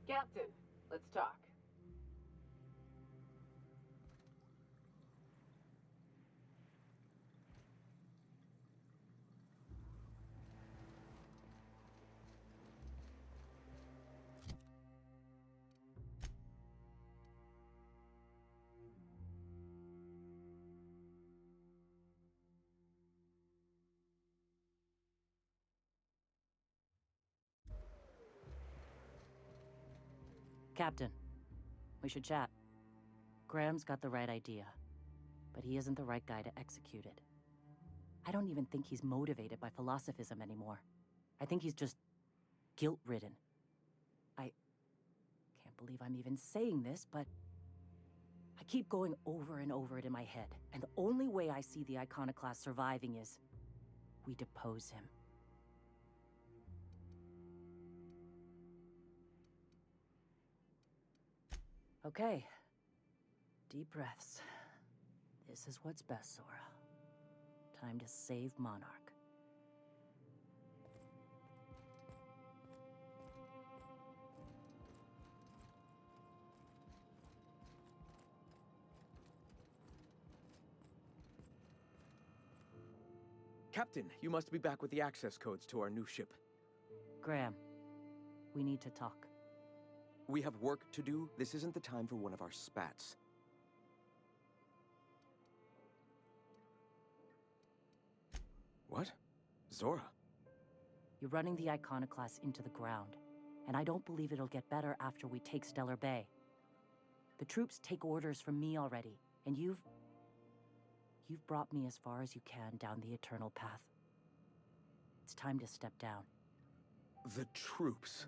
Captain, let's talk. Captain, we should chat. Graham's got the right idea, but he isn't the right guy to execute it. I don't even think he's motivated by philosophism anymore. I think he's just guilt-ridden. I can't believe I'm even saying this, but I keep going over and over it in my head, and the only way I see the Iconoclast surviving is we depose him. Okay. Deep breaths. This is what's best, Sora. Time to save Monarch. Captain, you must be back with the access codes to our new ship. Graham, we need to talk. We have work to do. This isn't the time for one of our spats. What? Zora? You're running the Iconoclast into the ground, and I don't believe it'll get better after we take Stellar Bay. The troops take orders from me already, and you've brought me as far as you can down the Eternal Path. It's time to step down. The troops?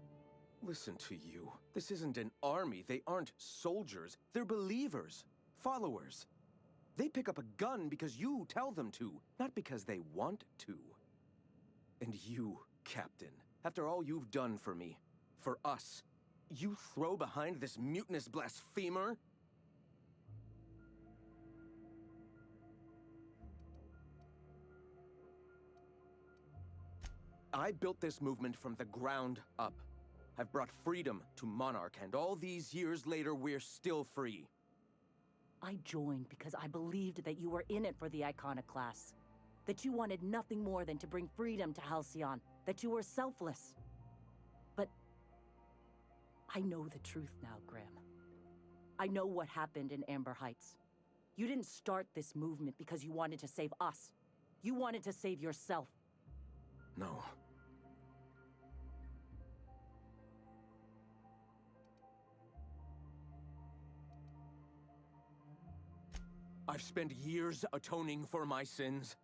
Listen to you. This isn't an army. They aren't soldiers. They're believers. Followers. They pick up a gun because you tell them to, not because they want to. And you, Captain, after all you've done for me, for us, you throw behind this mutinous blasphemer? I built this movement from the ground up. I've brought freedom to Monarch, and all these years later, we're still free. I joined because I believed that you were in it for the Iconoclasts. That you wanted nothing more than to bring freedom to Halcyon. That you were selfless. But I know the truth now, Graham. I know what happened in Amber Heights. You didn't start this movement because you wanted to save us. You wanted to save yourself. No. I've spent years atoning for my sins.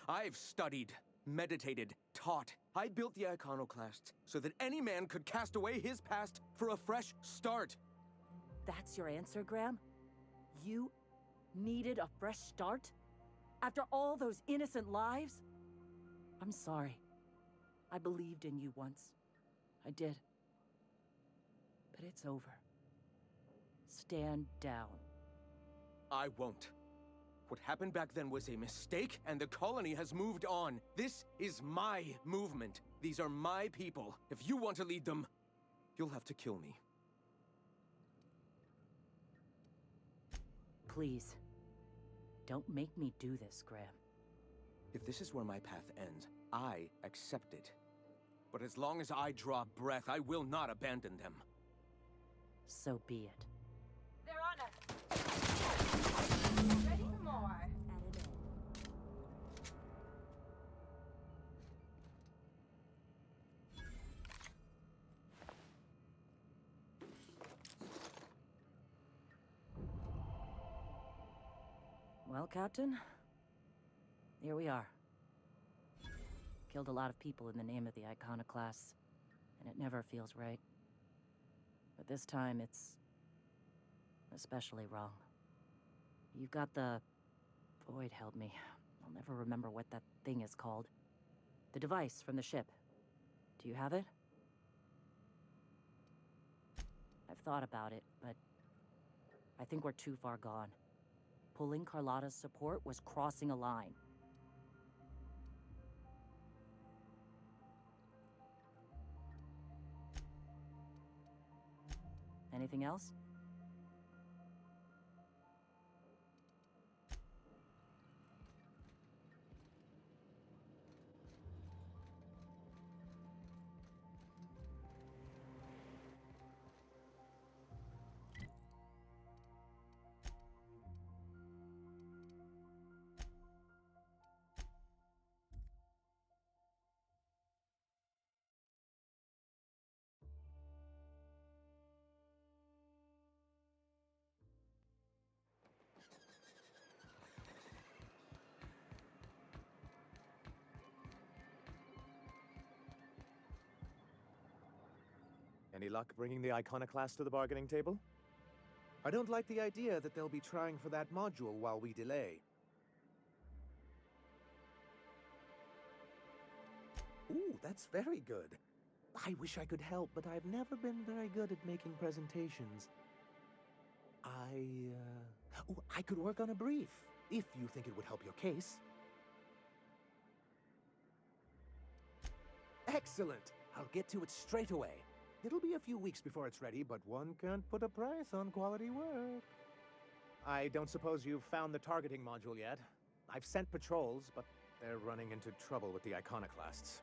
I've studied, meditated, taught. I built the Iconoclasts so that any man could cast away his past for a fresh start. That's your answer, Graham? You needed a fresh start? After all those innocent lives? I'm sorry. I believed in you once. I did. But it's over. Stand down. I won't. What happened back then was a mistake, and the colony has moved on. This is my movement. These are my people. If you want to lead them, you'll have to kill me. Please. Don't make me do this, Graham. If this is where my path ends, I accept it. But as long as I draw breath, I will not abandon them. So be it. They're on us. Ready for more. Well, Captain, here we are. Killed a lot of people in the name of the Iconoclasts, and it never feels right. But this time, it's especially wrong. You've got the... Void held me. I'll never remember what that thing is called. The device from the ship. Do you have it? I've thought about it, but I think we're too far gone. Pulling Carlotta's support was crossing a line. Anything else? Any luck bringing the iconoclast to the bargaining table? I don't like the idea that they'll be trying for that module while we delay. Ooh, that's very good. I wish I could help, but I've never been very good at making presentations. I could work on a brief, if you think it would help your case. Excellent! I'll get to it straight away. It'll be a few weeks before it's ready, but one can't put a price on quality work. I don't suppose you've found the targeting module yet. I've sent patrols, but they're running into trouble with the iconoclasts.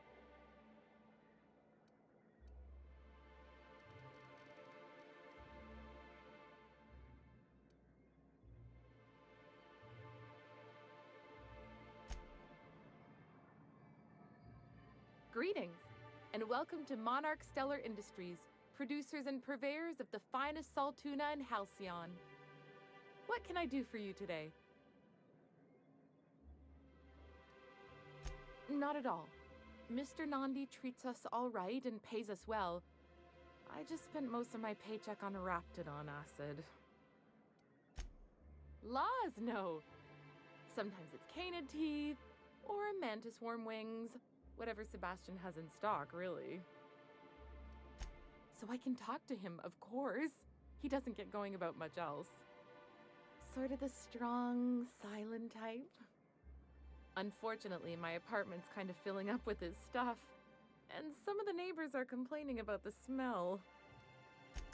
Greetings, and welcome to Monarch Stellar Industries, producers and purveyors of the finest salt tuna in Halcyon. What can I do for you today? Not at all. Mr. Nandi treats us all right and pays us well. I just spent most of my paycheck on Raptidon acid. Laws, no. Sometimes it's canid teeth, or mantis worm wings. Whatever Sebastian has in stock, really. So I can talk to him, of course. He doesn't get going about much else. Sort of the strong, silent type. Unfortunately, my apartment's kind of filling up with his stuff, and some of the neighbors are complaining about the smell.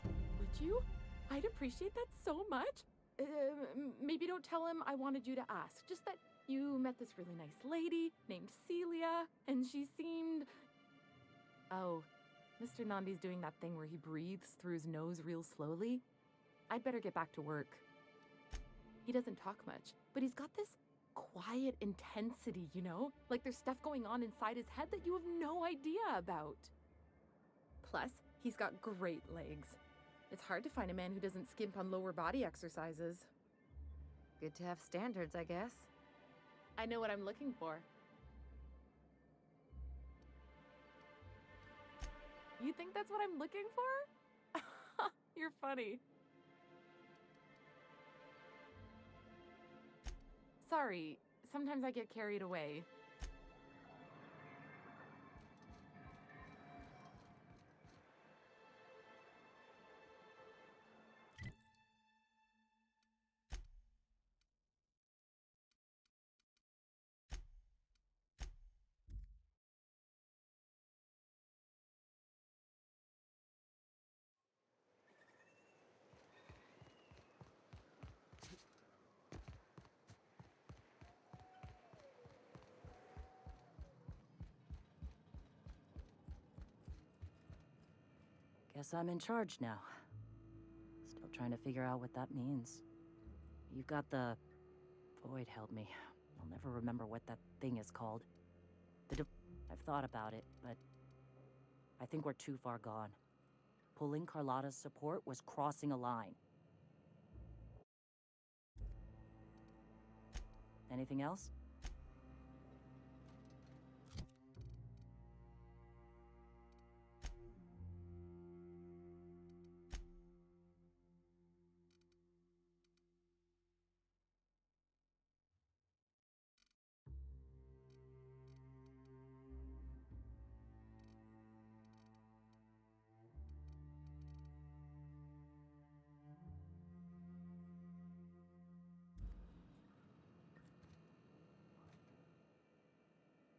Would you? I'd appreciate that so much. Maybe don't tell him I wanted you to ask, just that you met this really nice lady named Celia, and she seemed... Oh, Mr. Nandi's doing that thing where he breathes through his nose real slowly. I'd better get back to work. He doesn't talk much, but he's got this quiet intensity, you know? Like there's stuff going on inside his head that you have no idea about. Plus, he's got great legs. It's hard to find a man who doesn't skimp on lower body exercises. Good to have standards, I guess. I know what I'm looking for. You think that's what I'm looking for? You're funny. Sorry, sometimes I get carried away. Guess I'm in charge now. Still trying to figure out what that means. You've got the... Void held me. I'll never remember what that thing is called. I've thought about it, but... I think we're too far gone. Pulling Carlotta's support was crossing a line. Anything else?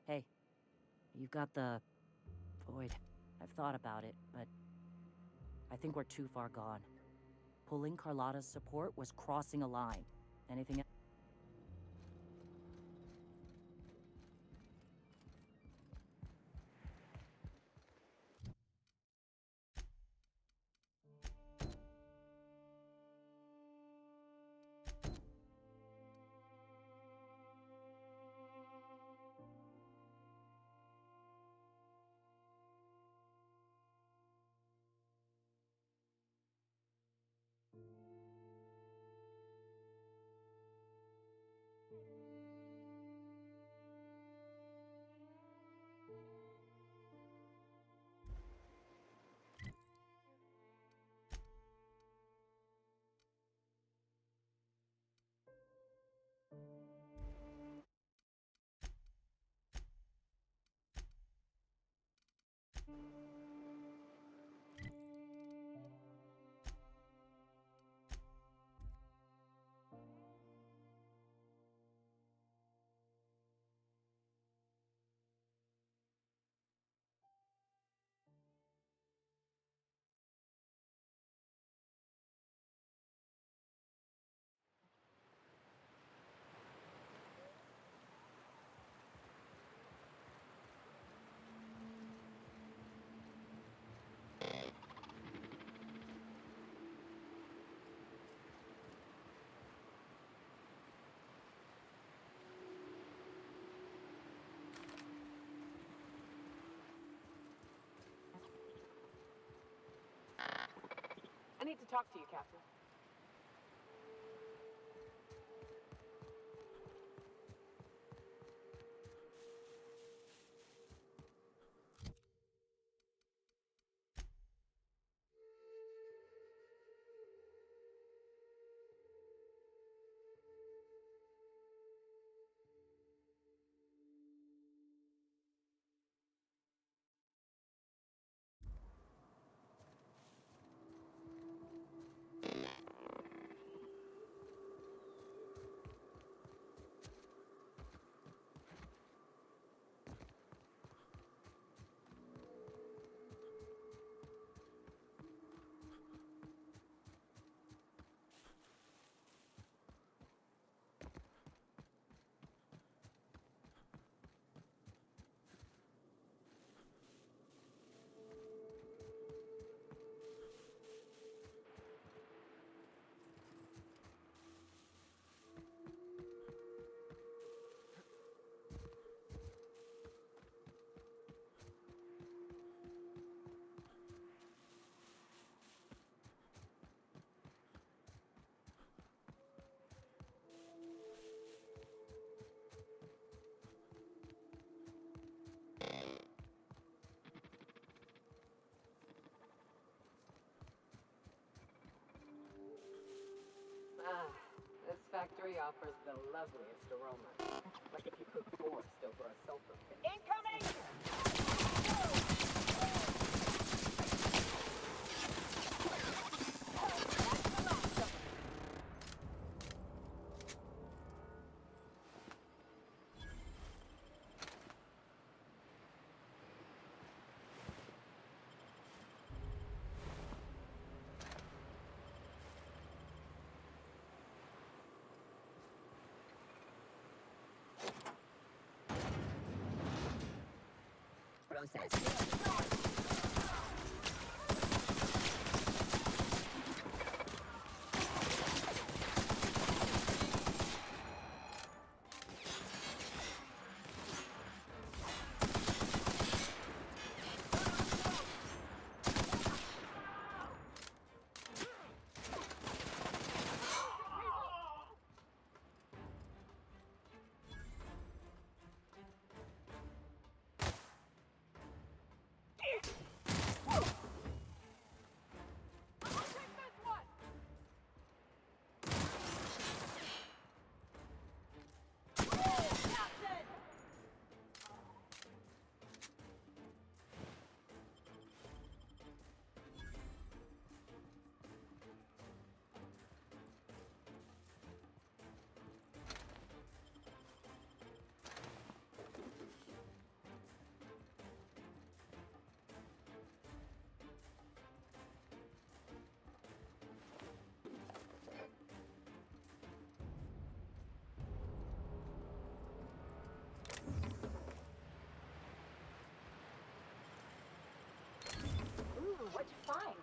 Hey, you've got the... Void. I've thought about it, but... I think we're too far gone. Pulling Carlotta's support was crossing a line. Anything else? I need to talk to you, Captain. This factory offers the loveliest aroma. Like if you cook forest over a sulfur pit. Incoming! much fine.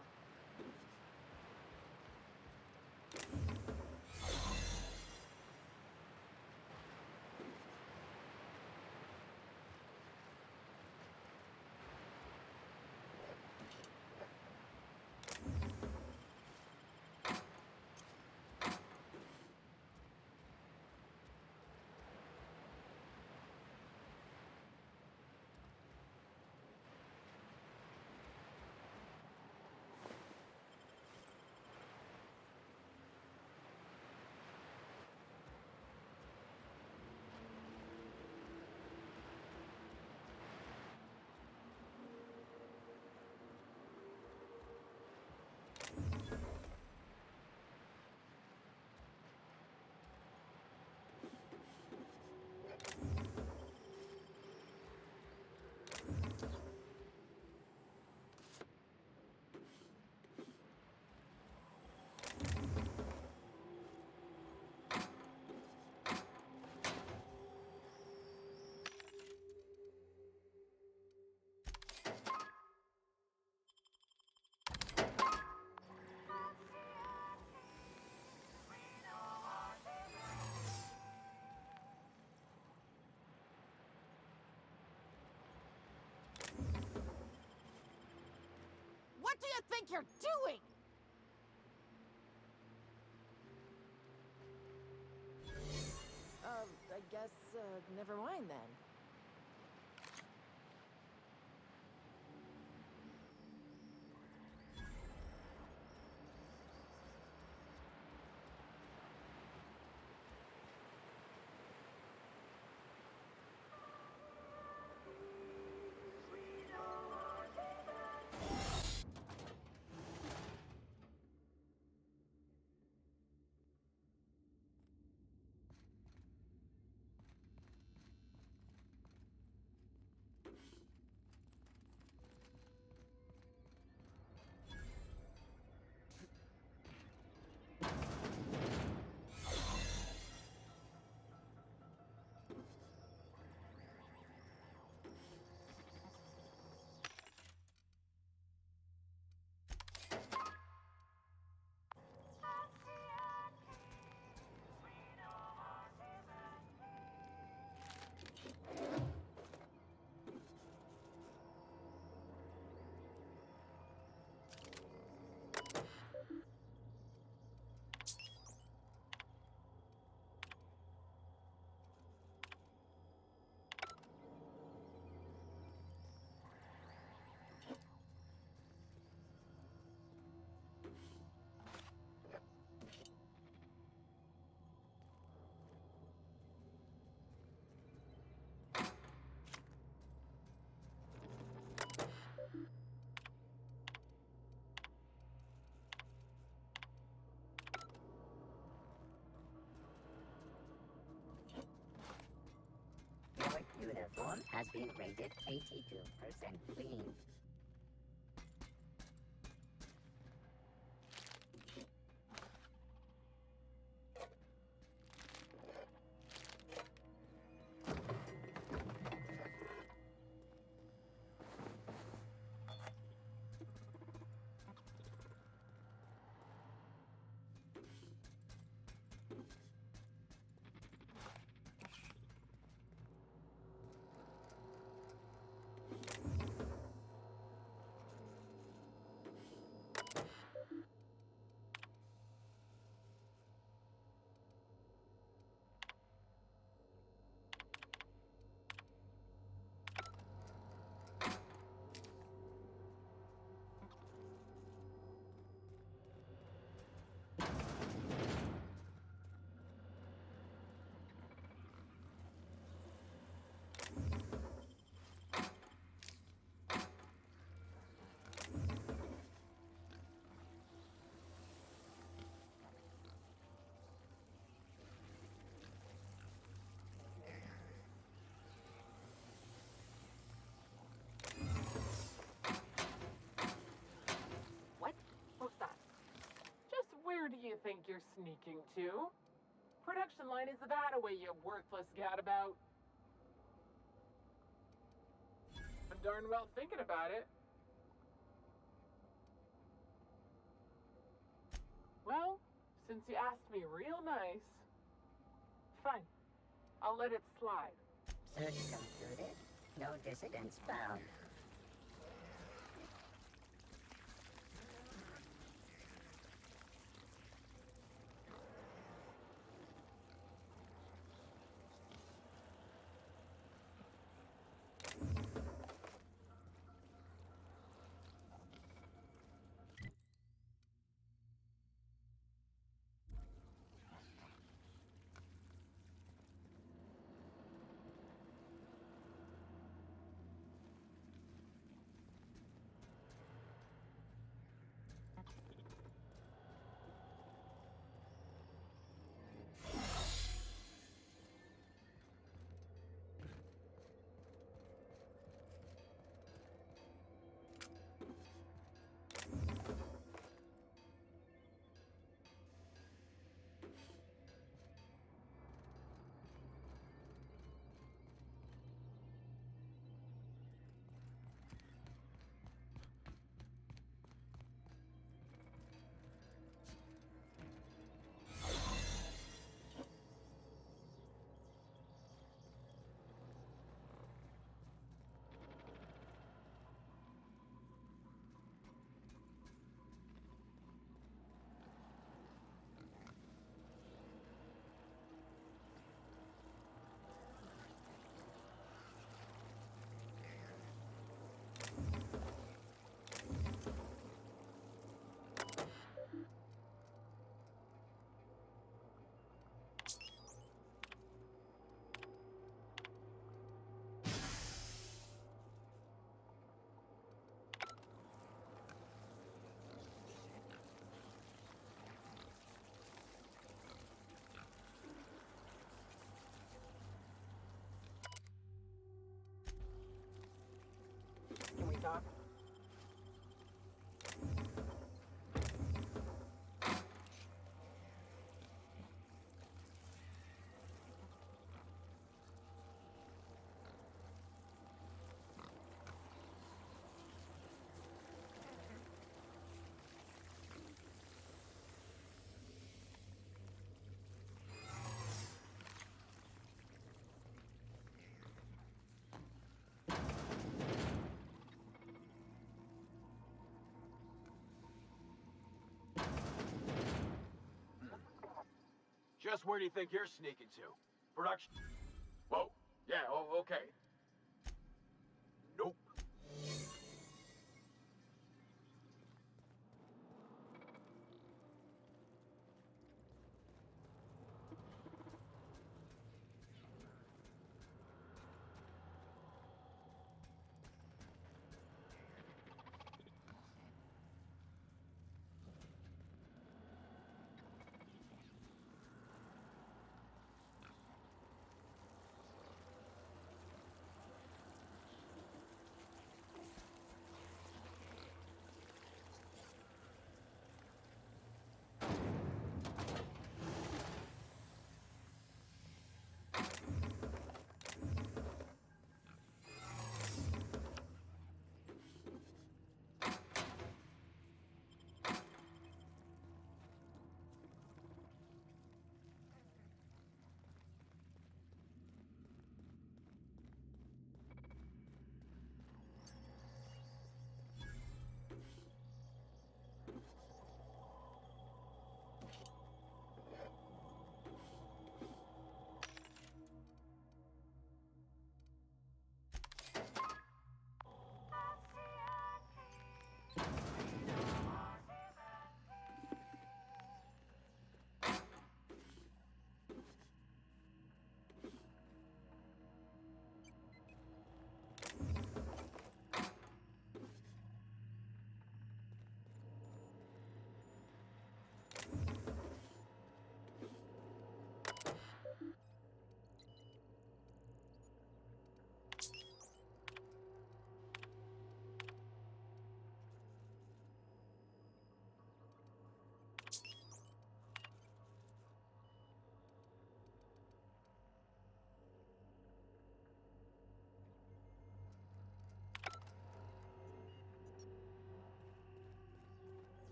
What do you think you're doing? I guess, never mind then. Your uniform has been rated 82% clean. Where do you think you're sneaking to? Production line is that away, you worthless gadabout. I'm darn well thinking about it. Well, since you asked me real nice, fine. I'll let it slide. Search concluded. No dissidents found. Can we talk? Just where do you think you're sneaking to? Production? Whoa. Yeah, oh, okay. Nope.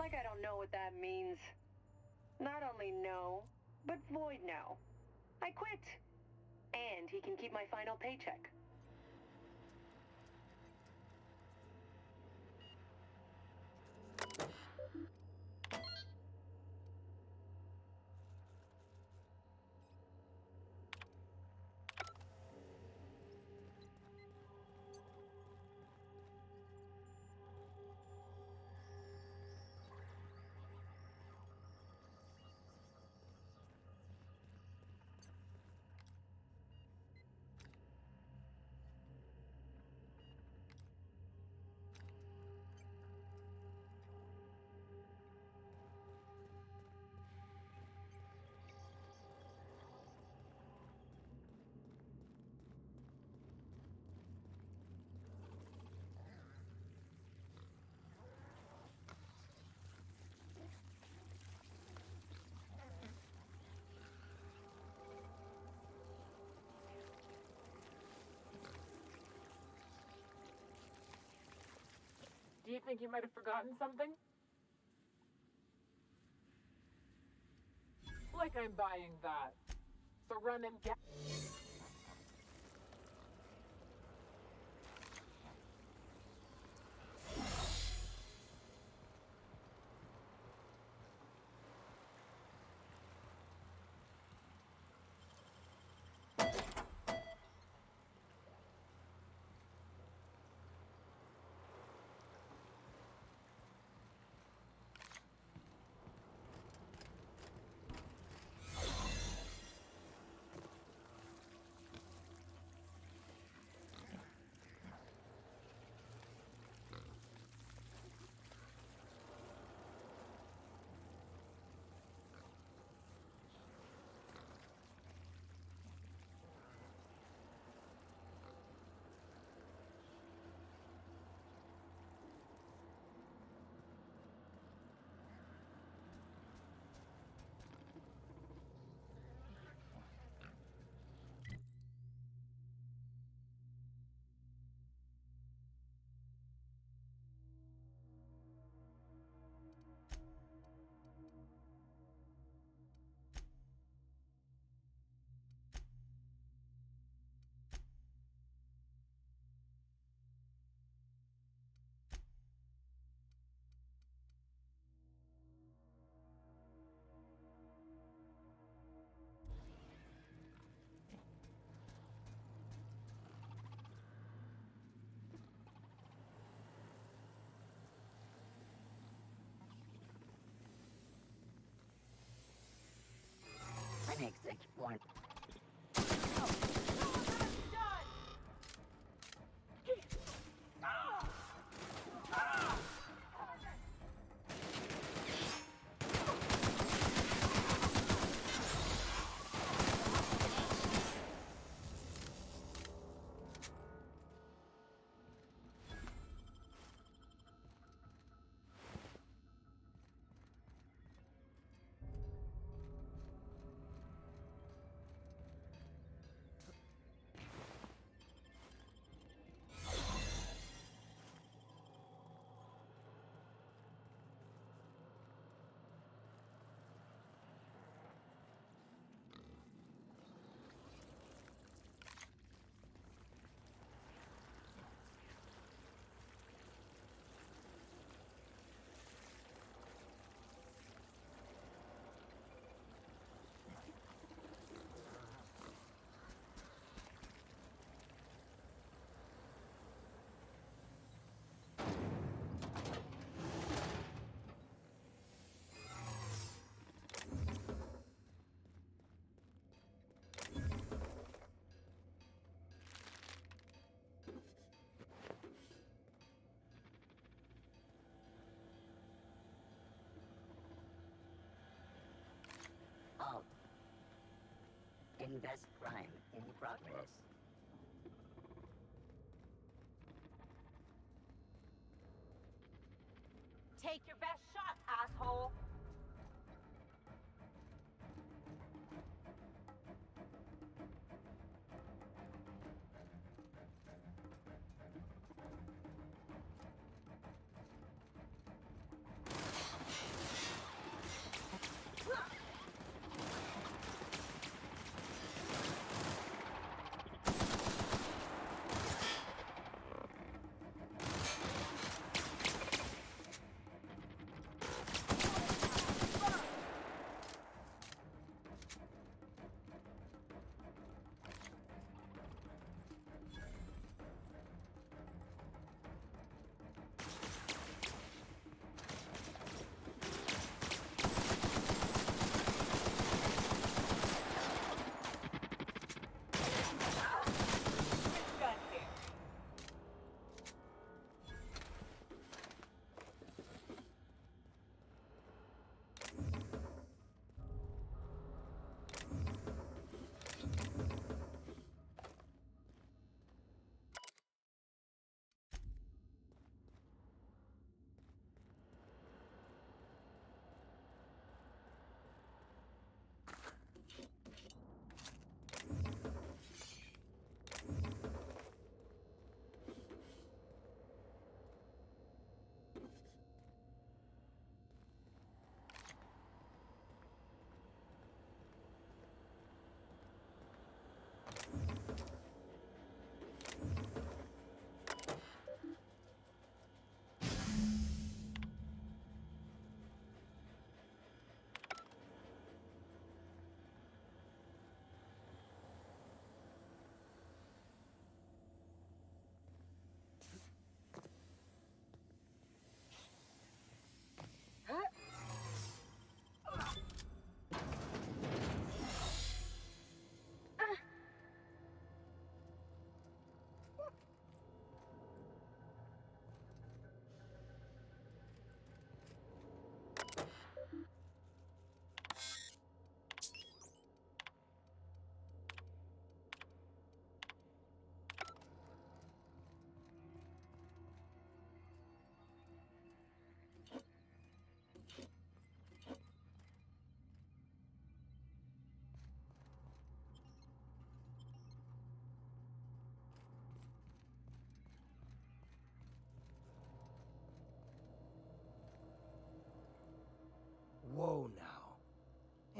Like I don't know what that means. Not only no, but void no. I quit. And he can keep my final paycheck. Do you think you might have forgotten something? Like I'm buying that. So run and get. An exit one. Alt. Invest crime in progress. Take your best shot, asshole!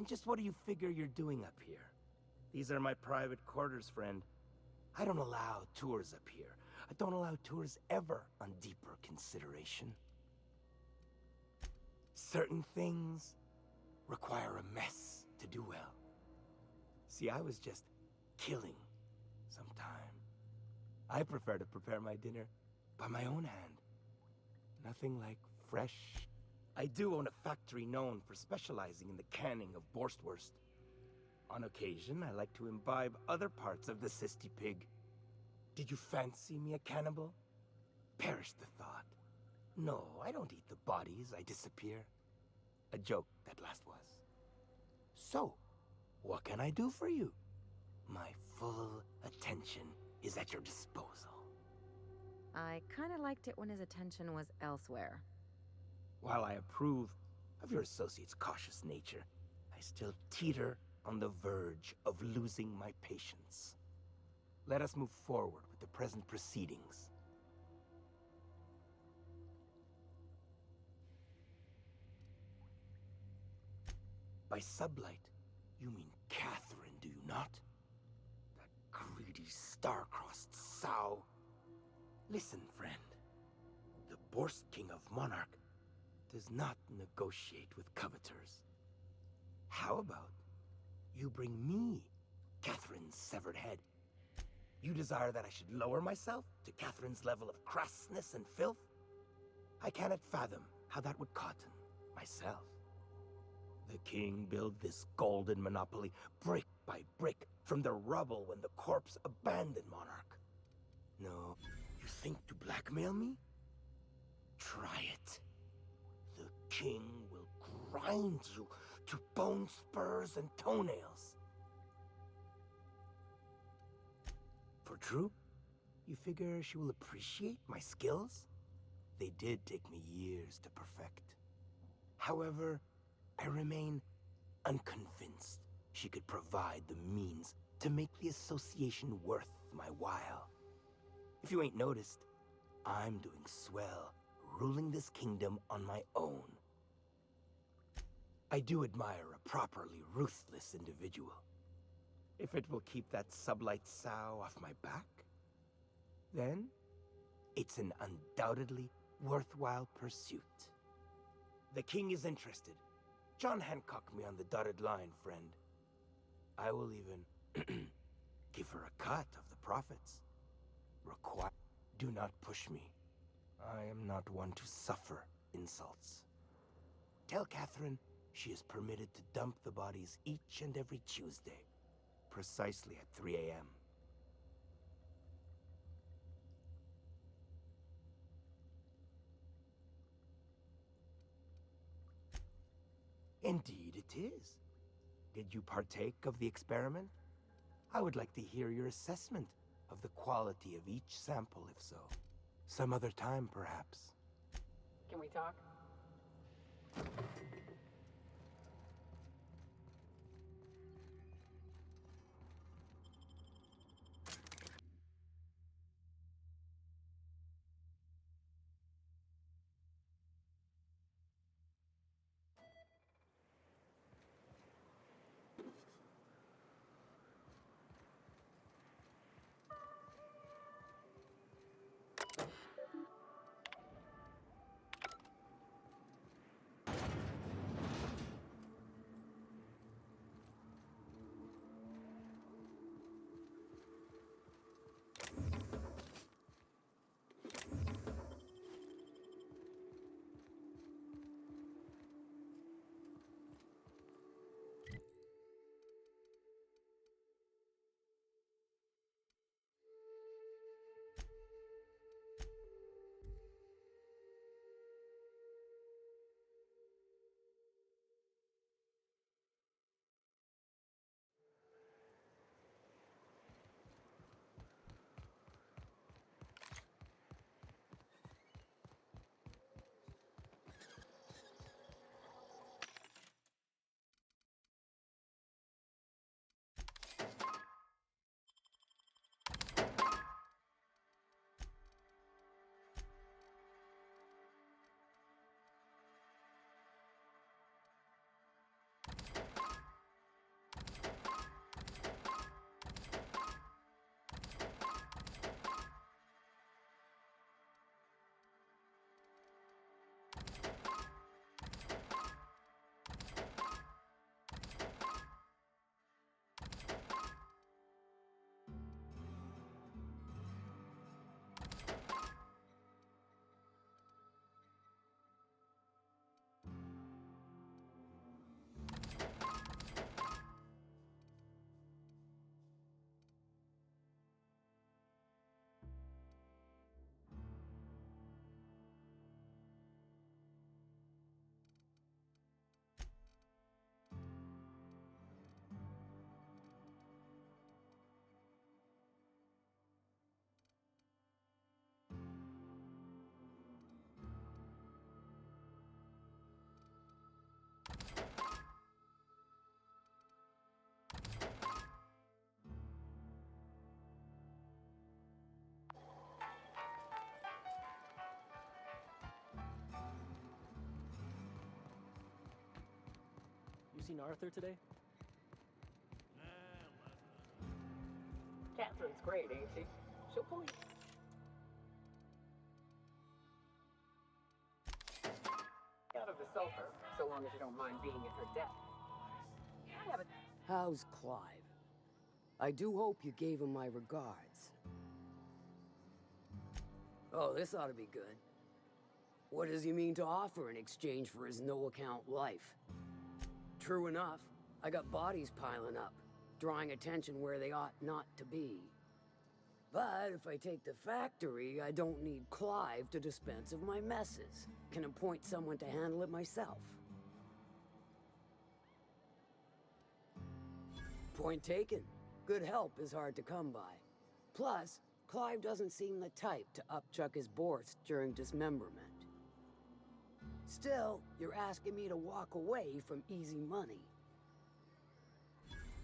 And just what do you figure you're doing up here? These are my private quarters, friend. I don't allow tours up here. I don't allow tours ever on deeper consideration. Certain things require a mess to do well. See, I was just killing some time. I prefer to prepare my dinner by my own hand. Nothing like fresh. I do own a factory known for specializing in the canning of Borstwurst. On occasion, I like to imbibe other parts of the cysty pig. Did you fancy me a cannibal? Perish the thought. No, I don't eat the bodies, I disappear. A joke, that last was. So, what can I do for you? My full attention is at your disposal. I kinda liked it when his attention was elsewhere. While I approve of your associate's cautious nature, I still teeter on the verge of losing my patience. Let us move forward with the present proceedings. By sublight, you mean Catherine, do you not? That greedy, star-crossed sow. Listen, friend. The Borst King of Monarch does not negotiate with coveters. How about you bring me Catherine's severed head? You desire that I should lower myself to Catherine's level of crassness and filth? I cannot fathom how that would cotton myself. The king built this golden monopoly brick by brick from the rubble when the corpse abandoned Monarch. No, you think to blackmail me? Try it. The king will grind you to bone spurs and toenails. For true? You figure she will appreciate my skills? They did take me years to perfect. However, I remain unconvinced she could provide the means to make the association worth my while. If you ain't noticed, I'm doing swell, ruling this kingdom on my own. I do admire a properly ruthless individual. If it will keep that sublight sow off my back, then it's an undoubtedly worthwhile pursuit. The king is interested. John Hancock me on the dotted line, friend. I will even give her a cut of the profits. Do not push me. I am not one to suffer insults. Tell Catherine she is permitted to dump the bodies each and every Tuesday, precisely at 3 a.m. Indeed it is. Did you partake of the experiment? I would like to hear your assessment of the quality of each sample, if so. Some other time, perhaps. Can we talk? seen Arthur today? Catherine's great, ain't she? She'll pull you. Out of the sulfur, so long as you don't mind being at her death. I haven't. How's Clive? I do hope you gave him my regards. Oh, this ought to be good. What does he mean to offer in exchange for his no-account life? True enough, I got bodies piling up, drawing attention where they ought not to be. But if I take the factory, I don't need Clive to dispense of my messes. Can appoint someone to handle it myself. Point taken. Good help is hard to come by. Plus, Clive doesn't seem the type to upchuck his Borst during dismemberment. Still, you're asking me to walk away from easy money.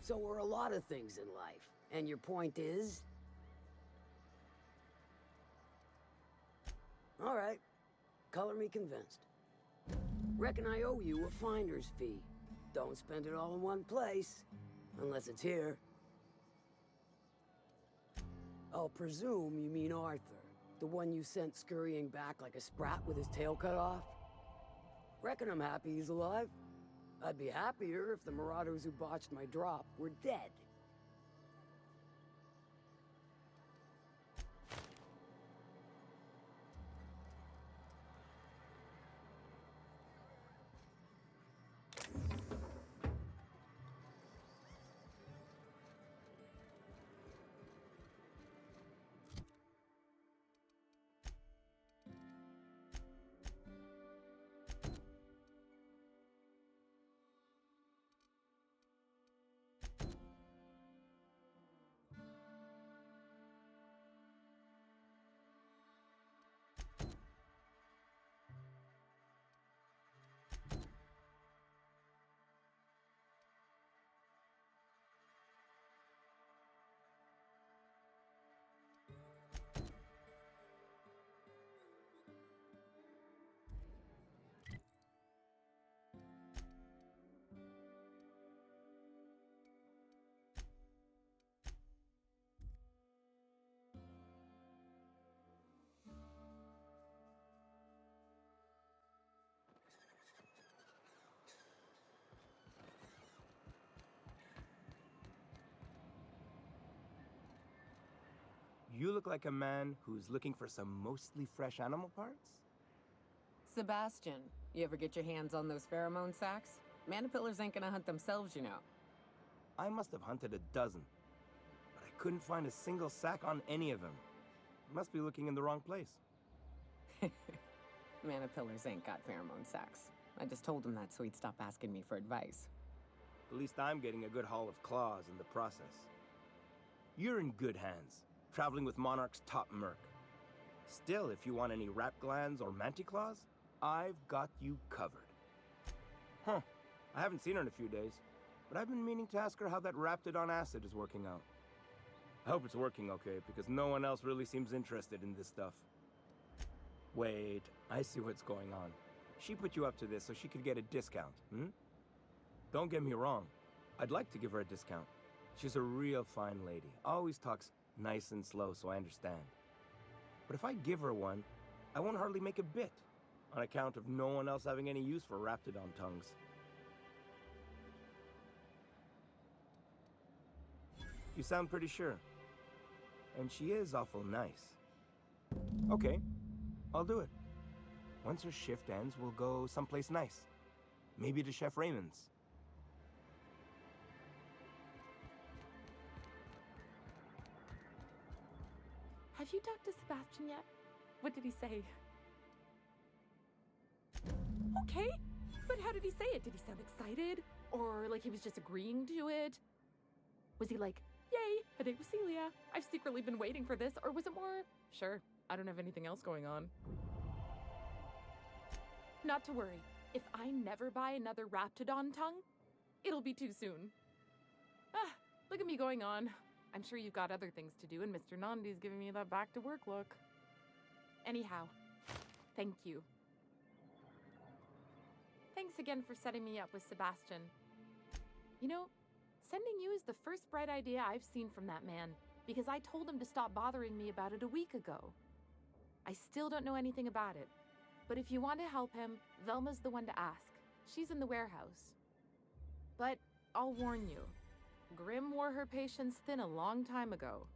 So are a lot of things in life. And your point is? All right. Color me convinced. Reckon I owe you a finder's fee. Don't spend it all in one place. Unless it's here. I'll presume you mean Arthur. The one you sent scurrying back like a sprat with his tail cut off? Reckon I'm happy he's alive. I'd be happier if the marauders who botched my drop were dead. You look like a man who's looking for some mostly fresh animal parts? Sebastian, you ever get your hands on those pheromone sacs? Manipillars ain't gonna hunt themselves, you know. I must have hunted a dozen, but I couldn't find a single sack on any of them. Must be looking in the wrong place. Manipillars ain't got pheromone sacs. I just told him that so he'd stop asking me for advice. At least I'm getting a good haul of claws in the process. You're in good hands, traveling with Monarch's top merc. Still, if you want any rat glands or manticlaws, I've got you covered. Huh. I haven't seen her in a few days, but I've been meaning to ask her how that Raptidon acid is working out. I hope it's working okay, because no one else really seems interested in this stuff. Wait, I see what's going on. She put you up to this so she could get a discount, hmm? Don't get me wrong. I'd like to give her a discount. She's a real fine lady. Always talks nice and slow, so I understand. But if I give her one, I won't hardly make a bit, on account of no one else having any use for Raptidon tongues. You sound pretty sure. And she is awful nice. Okay, I'll do it. Once her shift ends, we'll go someplace nice. Maybe to Chef Raymond's. Have you talked to Sebastian yet? What did he say? Okay, but how did he say it? Did he sound excited? Or like he was just agreeing to it? Was he like, yay, a date with Celia. I've secretly been waiting for this. Or was it more, sure, I don't have anything else going on. Not to worry. If I never buy another Raptidon tongue, it'll be too soon. Ah, look at me going on. I'm sure you've got other things to do, and Mr. Nandi's giving me that back-to-work look. Anyhow, thank you. Thanks again for setting me up with Sebastian. You know, sending you is the first bright idea I've seen from that man, because I told him to stop bothering me about it a week ago. I still don't know anything about it, but if you want to help him, Velma's the one to ask. She's in the warehouse. But I'll warn you, Grim wore her patience thin a long time ago.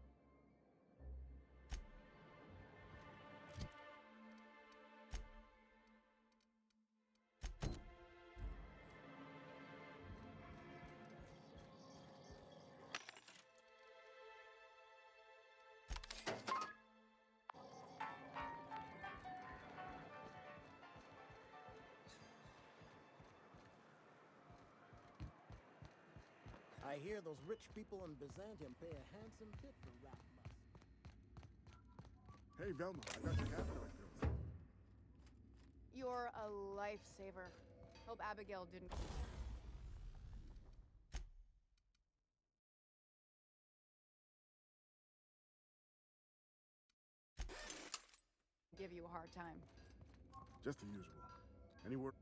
I hear those rich people in Byzantium pay a handsome bit for rat musk. Hey, Velma, I got your cannabinoid pills. You're a lifesaver. Hope Abigail didn't... give you a hard time. Just the usual. Any word?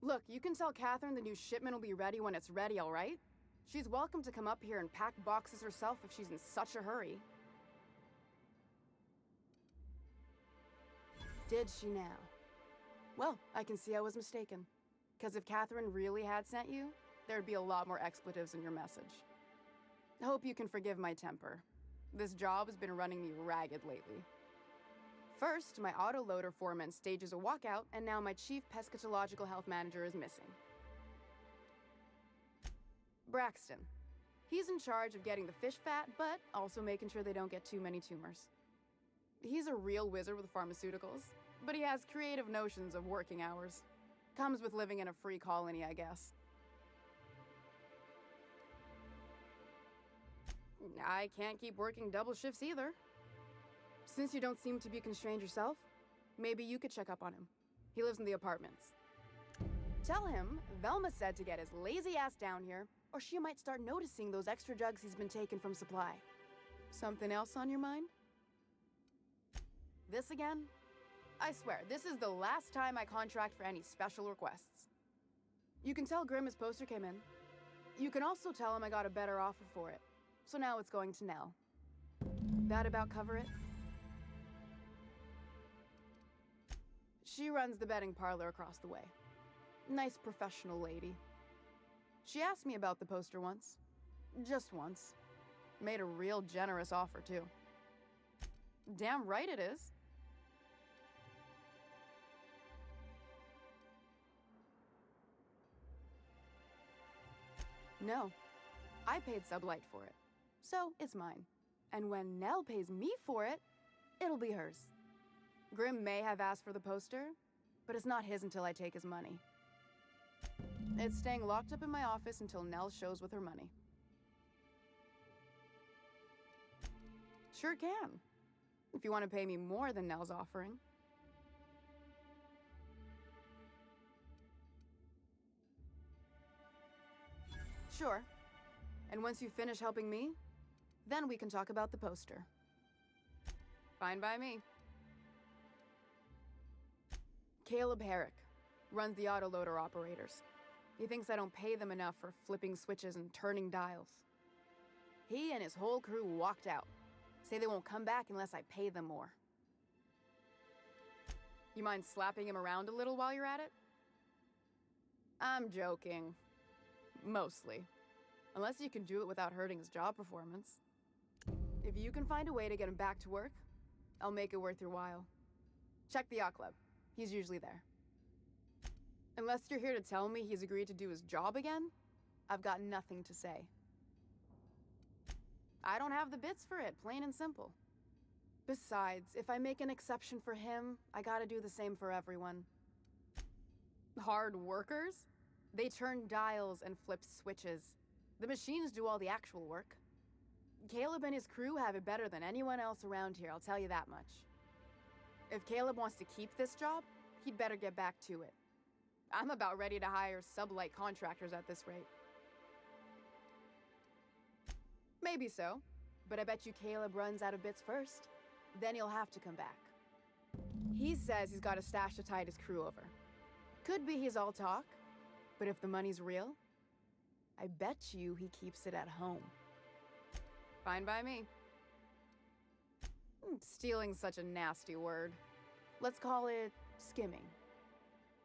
Look, you can tell Catherine the new shipment will be ready when it's ready, all right? She's welcome to come up here and pack boxes herself if she's in such a hurry. Did she now? Well, I can see I was mistaken. Because if Catherine really had sent you, there'd be a lot more expletives in your message. I hope you can forgive my temper. This job has been running me ragged lately. First, my autoloader foreman stages a walkout, and now my chief pescatological health manager is missing. Braxton. He's in charge of getting the fish fat, but also making sure they don't get too many tumors. He's a real wizard with pharmaceuticals, but he has creative notions of working hours. Comes with living in a free colony, I guess. I can't keep working double shifts either. Since you don't seem to be constrained yourself, maybe you could check up on him. He lives in the apartments. Tell him Velma said to get his lazy ass down here, or she might start noticing those extra drugs he's been taking from supply. Something else on your mind? This again? I swear, this is the last time I contract for any special requests. You can tell Grim his poster came in. You can also tell him I got a better offer for it. So now it's going to Nell. That about cover it? She runs the betting parlor across the way. Nice professional lady. She asked me about the poster once. Just once. Made a real generous offer, too. Damn right it is. No. I paid Sublight for it. So, it's mine. And when Nell pays me for it, it'll be hers. Grim may have asked for the poster, but it's not his until I take his money. It's staying locked up in my office until Nell shows with her money. Sure can. If you want to pay me more than Nell's offering. Sure. And once you finish helping me, then we can talk about the poster. Fine by me. Caleb Herrick runs the autoloader operators. He thinks I don't pay them enough for flipping switches and turning dials. He and his whole crew walked out. Say they won't come back unless I pay them more. You mind slapping him around a little while you're at it? I'm joking. Mostly. Unless you can do it without hurting his job performance. If you can find a way to get him back to work, I'll make it worth your while. Check the yacht club. He's usually there. Unless you're here to tell me he's agreed to do his job again, I've got nothing to say. I don't have the bits for it, plain and simple. Besides, if I make an exception for him, I gotta do the same for everyone. Hard workers? They turn dials and flip switches. The machines do all the actual work. Caleb and his crew have it better than anyone else around here, I'll tell you that much. If Caleb wants to keep this job, he'd better get back to it. I'm about ready to hire sublight contractors at this rate. Maybe so, but I bet you Caleb runs out of bits first. Then he'll have to come back. He says he's got a stash to tide his crew over. Could be he's all talk, but if the money's real, I bet you he keeps it at home. Fine by me. Stealing's such a nasty word. Let's call it skimming.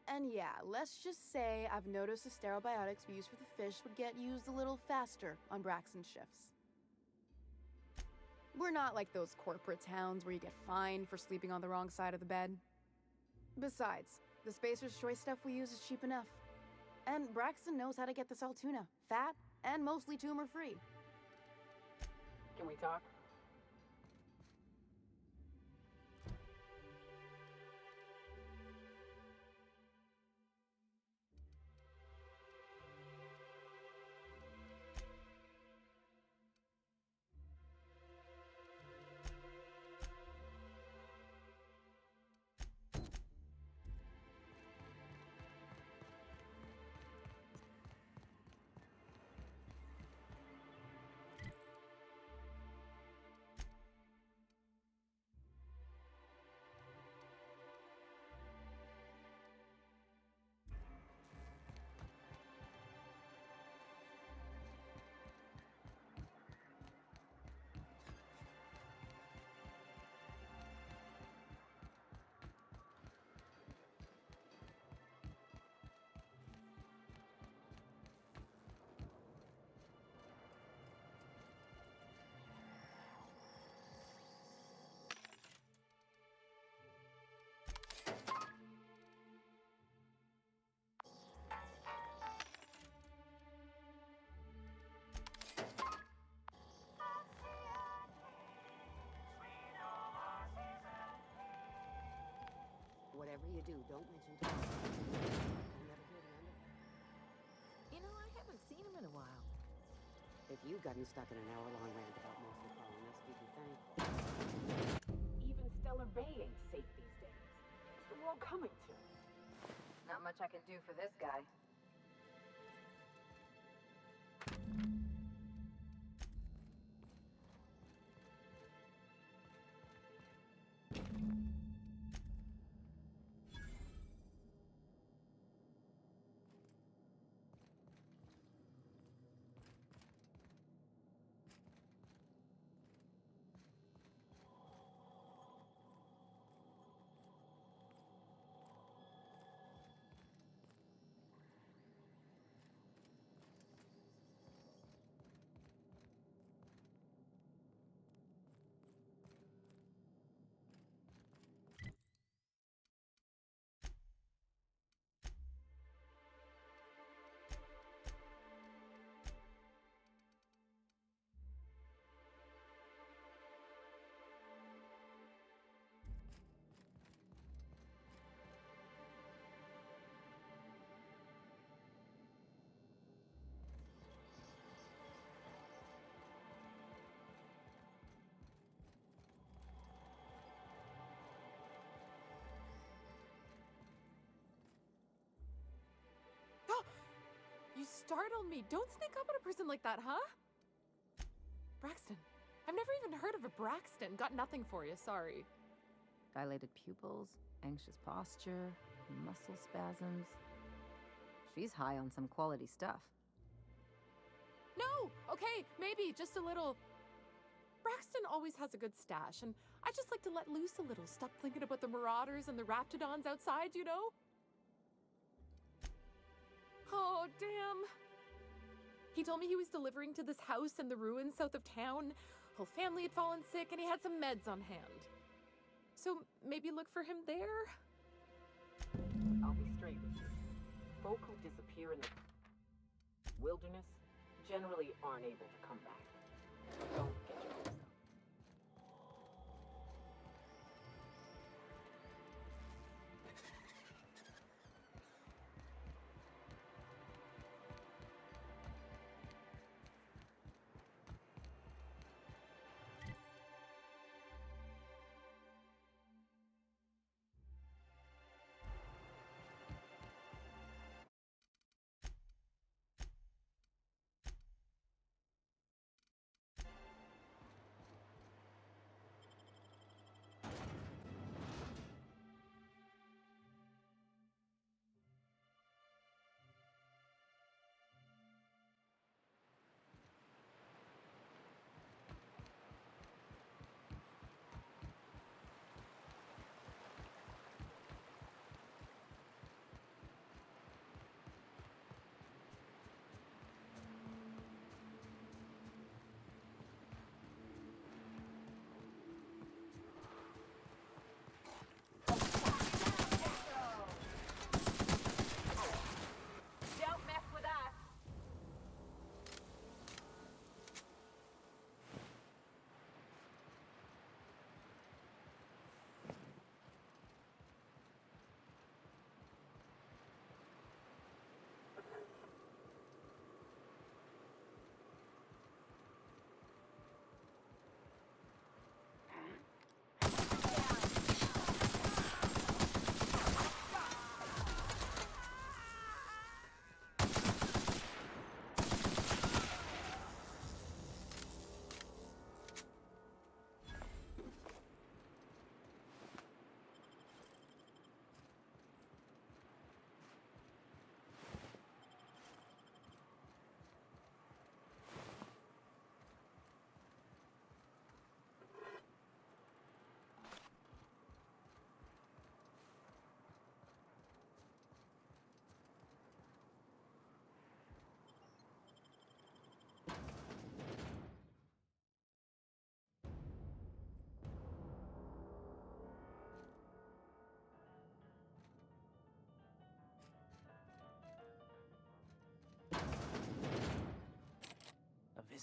And yeah, let's just say I've noticed the sterile biotics we use for the fish would get used a little faster on Braxton's shifts. We're not like those corporate towns where you get fined for sleeping on the wrong side of the bed. Besides, the Spacer's Choice stuff we use is cheap enough. And Braxton knows how to get the Saltuna, fat and mostly tumor-free. Can we talk? Whatever you do, don't mention to me. You'll never hear the end of it. You know, I haven't seen him in a while. If you've gotten stuck in an hour-long rant about mostly calling us, we'd be thankful. Even Stellar Bay ain't safe these days. What's the world coming to? Not much I can do for this guy. You startled me. Don't sneak up on a person like that, huh? Braxton. I've never even heard of a Braxton. Got nothing for you, sorry. Dilated pupils, anxious posture, muscle spasms. She's high on some quality stuff. No! Okay, maybe, just a little. Braxton always has a good stash, and I just like to let loose a little. Stop thinking about the marauders and the raptidons outside, you know? Oh, damn. He told me he was delivering to this house in the ruins south of town. Whole family had fallen sick, and he had some meds on hand. So maybe look for him there? I'll be straight with you. Folk who disappear in the wilderness generally aren't able to come back. Don't get your hopes up.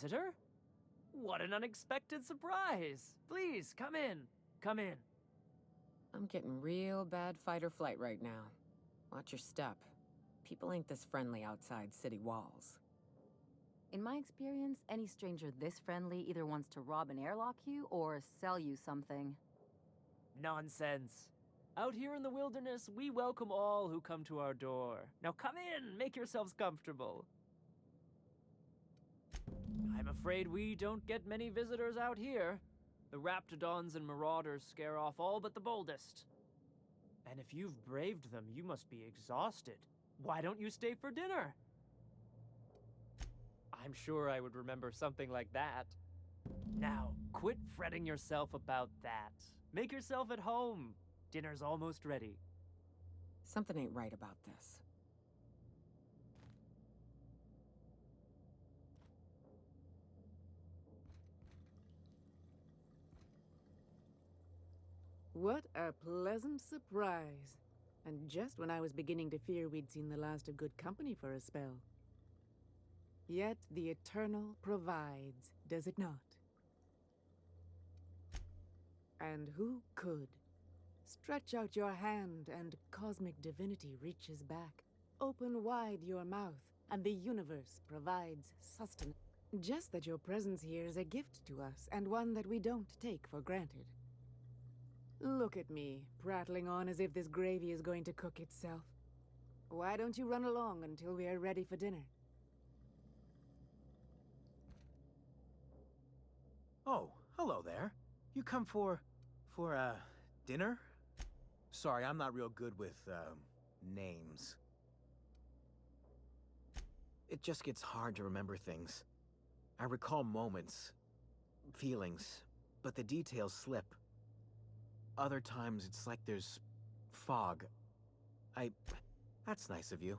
visitor? What an unexpected surprise! Please, come in. Come in. I'm getting real bad fight or flight right now. Watch your step. People ain't this friendly outside city walls. In my experience, any stranger this friendly either wants to rob and airlock you or sell you something. Nonsense. Out here in the wilderness, we welcome all who come to our door. Now come in, make yourselves comfortable. I'm afraid we don't get many visitors out here. The Raptidons and Marauders scare off all but the boldest. And if you've braved them, you must be exhausted. Why don't you stay for dinner? I'm sure I would remember something like that. Now, quit fretting yourself about that. Make yourself at home. Dinner's almost ready. Something ain't right about this. What a pleasant surprise. And just when I was beginning to fear we'd seen the last of good company for a spell. Yet the Eternal provides, does it not? And who could? Stretch out your hand and cosmic divinity reaches back. Open wide your mouth and the universe provides sustenance. Just that your presence here is a gift to us and one that we don't take for granted. Look at me, prattling on as if this gravy is going to cook itself. Why don't you run along until we are ready for dinner? Oh, hello there. You come for dinner? Sorry, I'm not real good with, names. It just gets hard to remember things. I recall moments, feelings, but the details slip. Other times, it's like there's fog. That's nice of you.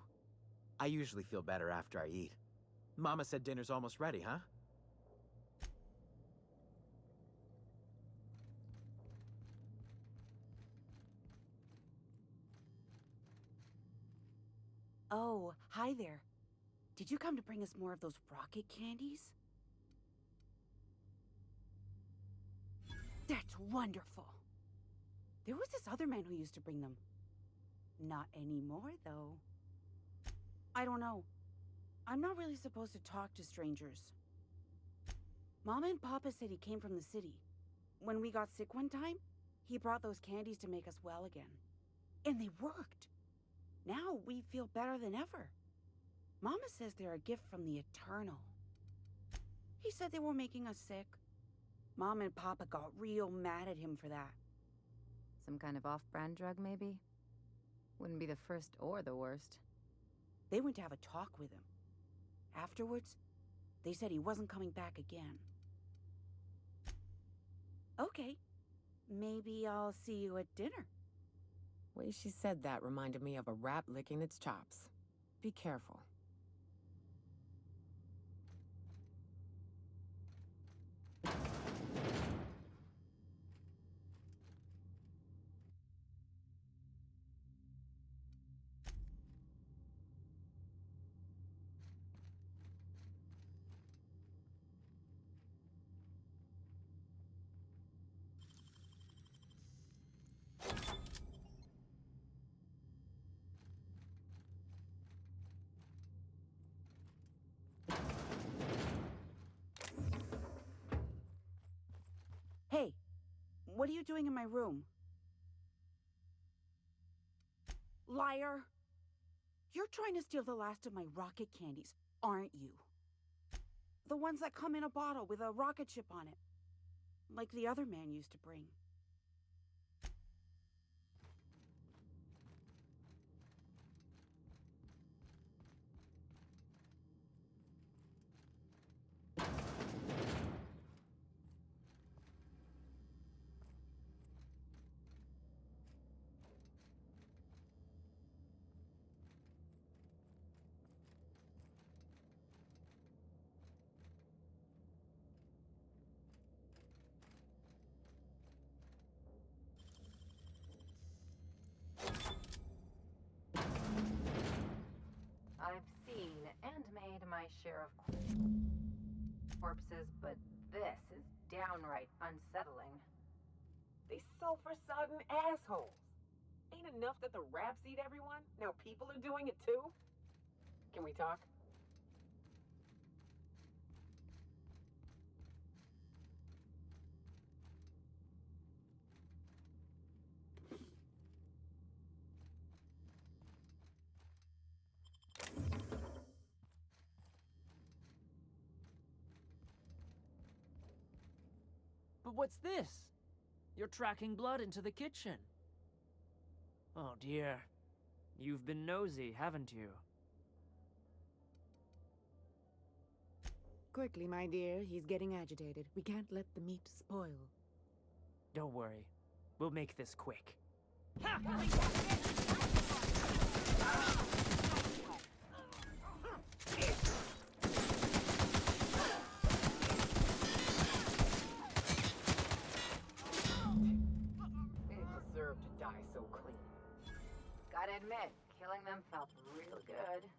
I usually feel better after I eat. Mama said dinner's almost ready, huh? Oh, hi there. Did you come to bring us more of those rocket candies? That's wonderful. There was this other man who used to bring them. Not anymore, though. I don't know. I'm not really supposed to talk to strangers. Mama and Papa said he came from the city. When we got sick one time, he brought those candies to make us well again. And they worked. Now we feel better than ever. Mama says they're a gift from the Eternal. He said they were making us sick. Mom and Papa got real mad at him for that. Some kind of off-brand drug, maybe? Wouldn't be the first or the worst. They went to have a talk with him. Afterwards, they said he wasn't coming back again. Okay, maybe I'll see you at dinner. Way she said that reminded me of a rat licking its chops. Be careful. Hey, what are you doing in my room? Liar! You're trying to steal the last of my rocket candies, aren't you? The ones that come in a bottle with a rocket ship on it. Like the other man used to bring. I've seen and made my share of... corpses, but this is downright unsettling. They sulfur-sodden assholes. Ain't enough that the rats eat everyone? Now people are doing it too? Can we talk? But what's this? You're tracking blood into the kitchen. Oh dear. You've been nosy, haven't you? Quickly, my dear. He's getting agitated. We can't let the meat spoil. Don't worry. We'll make this quick. They deserve to die so clean. Gotta admit, killing them felt real good.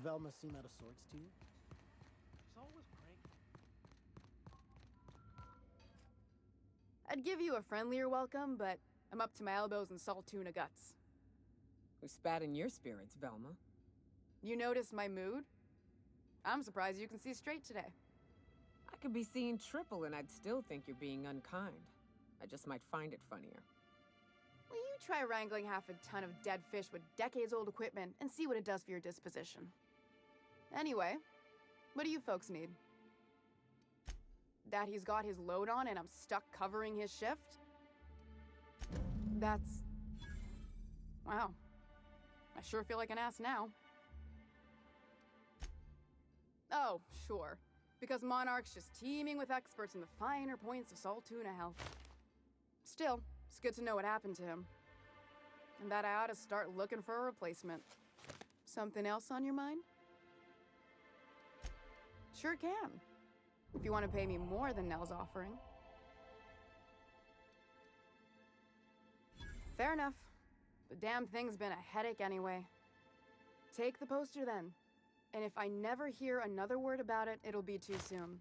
Velma seem out of sorts to you? She's always cranky. I'd give you a friendlier welcome, but I'm up to my elbows in salt tuna guts. Who spat in your spirits, Velma? You noticed my mood? I'm surprised you can see straight today. I could be seeing triple and I'd still think you're being unkind. I just might find it funnier. Will you try wrangling half a ton of dead fish with decades-old equipment and see what it does for your disposition? Anyway, what do you folks need? That he's got his load on and I'm stuck covering his shift? That's... wow. I sure feel like an ass now. Oh, sure. Because Monarch's just teeming with experts in the finer points of salt tuna health. Still, it's good to know what happened to him. And that I ought to start looking for a replacement. Something else on your mind? Sure can. If you want to pay me more than Nell's offering. Fair enough. The damn thing's been a headache anyway. Take the poster then. And if I never hear another word about it, it'll be too soon.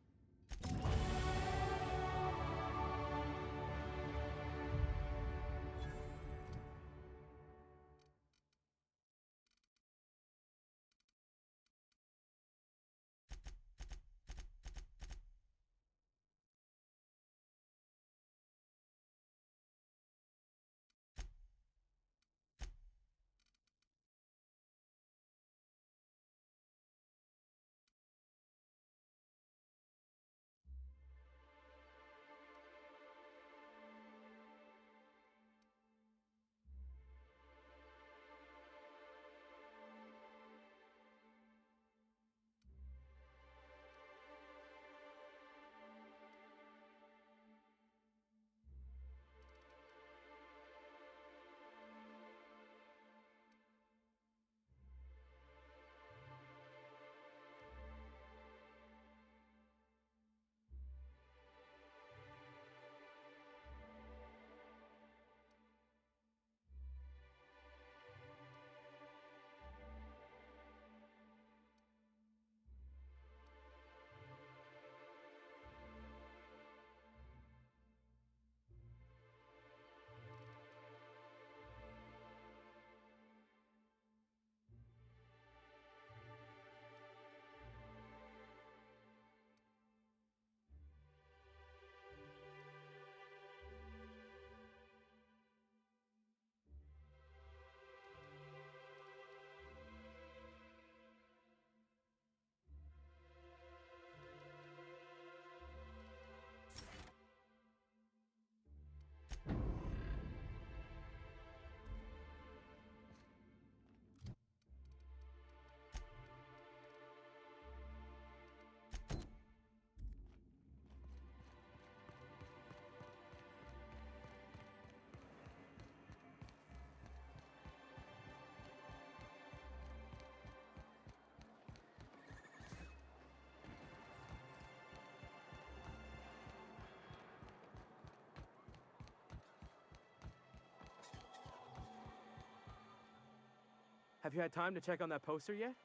Have you had time to check on that poster yet?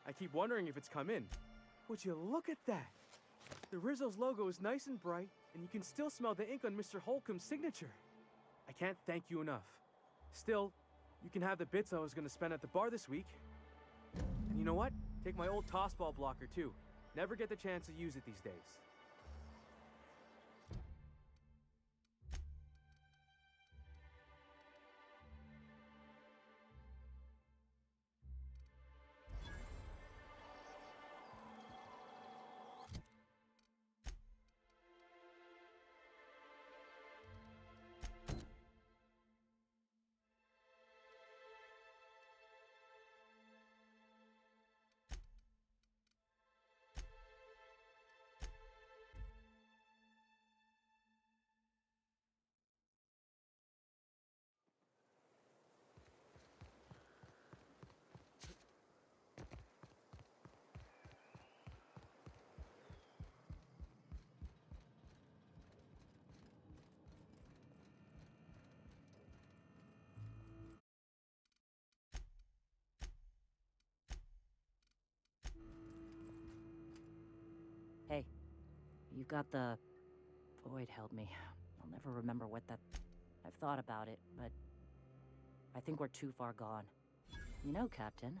I keep wondering if it's come in. Would you look at that? The Rizzo's logo is nice and bright, and you can still smell the ink on Mr. Holcomb's signature. I can't thank you enough. Still, you can have the bits I was going to spend at the bar this week. And you know what? Take my old tossball blocker, too. Never get the chance to use it these days. Hey, you got the... Void held me. I'll never remember what that... I've thought about it, but... I think we're too far gone. You know, Captain,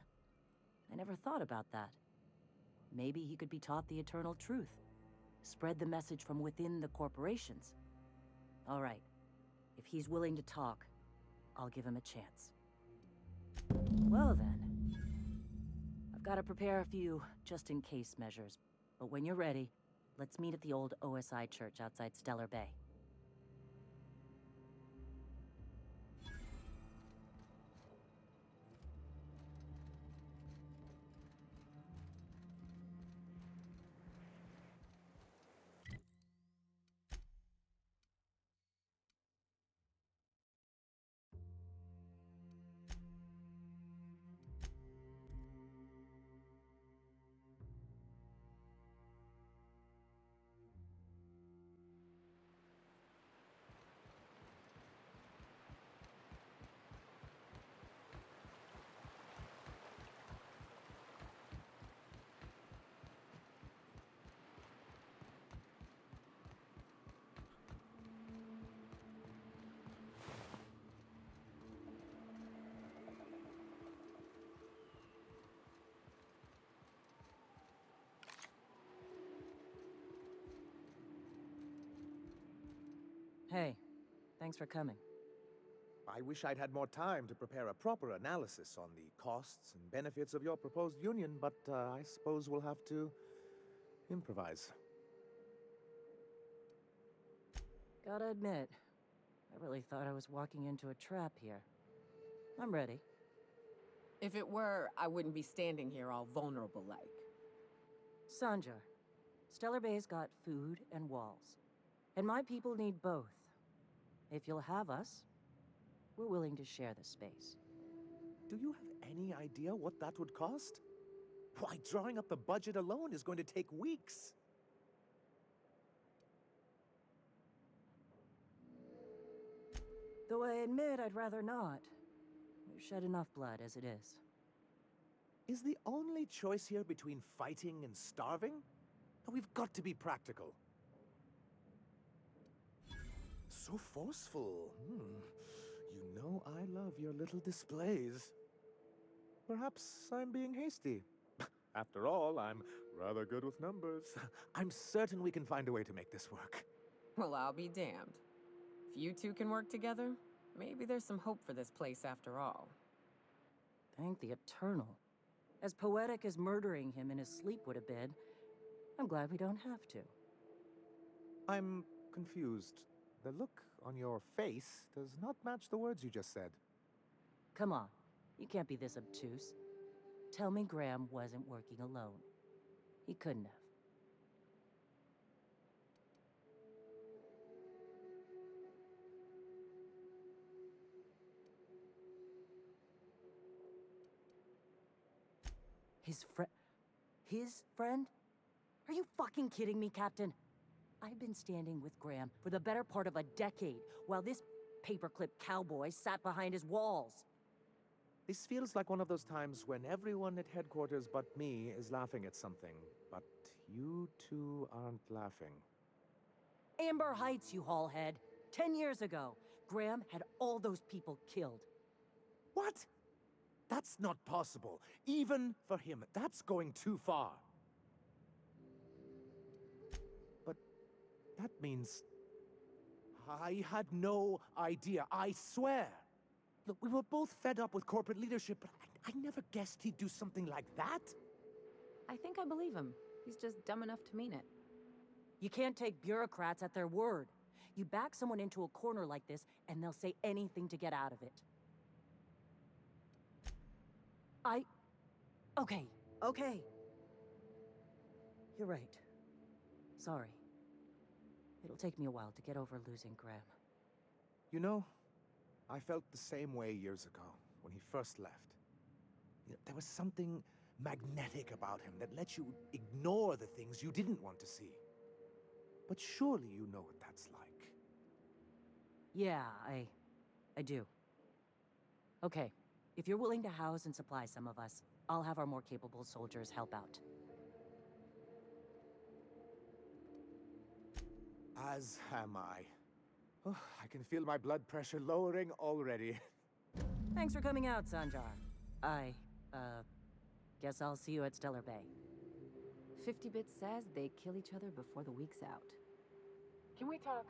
I never thought about that. Maybe he could be taught the eternal truth. Spread the message from within the corporations. All right. If he's willing to talk, I'll give him a chance. Well then. I've got to prepare a few just-in-case measures. But when you're ready, let's meet at the old OSI church outside Stellar Bay. Hey, thanks for coming. I wish I'd had more time to prepare a proper analysis on the costs and benefits of your proposed union, but I suppose we'll have to improvise. Gotta admit, I really thought I was walking into a trap here. I'm ready. If it were, I wouldn't be standing here all vulnerable-like. Sanjar, Stellar Bay's got food and walls. And my people need both. If you'll have us, we're willing to share the space. Do you have any idea what that would cost? Why, drawing up the budget alone is going to take weeks. Though I admit I'd rather not. We've shed enough blood as it is. Is the only choice here between fighting and starving? We've got to be practical. So forceful. You know I love your little displays. Perhaps I'm being hasty. After all, I'm rather good with numbers. I'm certain we can find a way to make this work. Well, I'll be damned. If you two can work together, maybe there's some hope for this place after all. Thank the Eternal. As poetic as murdering him in his sleep would have been, I'm glad we don't have to. I'm confused. The look on your face does not match the words you just said. Come on, you can't be this obtuse. Tell me Graham wasn't working alone. He couldn't have. His friend? Are you fucking kidding me, Captain? I've been standing with Graham for the better part of a decade, while this paperclip cowboy sat behind his walls. This feels like one of those times when everyone at headquarters but me is laughing at something, but you two aren't laughing. Amber Heights, you haulhead. 10 years ago, Graham had all those people killed. What? That's not possible. Even for him, that's going too far. But that means I had no idea, I swear. Look, we were both fed up with corporate leadership, but I never guessed he'd do something like that. I think I believe him. He's just dumb enough to mean it. You can't take bureaucrats at their word. You back someone into a corner like this, and they'll say anything to get out of it. Okay. You're right. Sorry. It'll take me a while to get over losing Graham. You know, I felt the same way years ago, when he first left. There was something magnetic about him that let you ignore the things you didn't want to see. But surely you know what that's like. Yeah, I do. Okay, if you're willing to house and supply some of us, I'll have our more capable soldiers help out. As am I. Oh, I can feel my blood pressure lowering already. Thanks for coming out, Sanjar. Guess I'll see you at Stellar Bay. 50-bit says they kill each other before the week's out. Can we talk?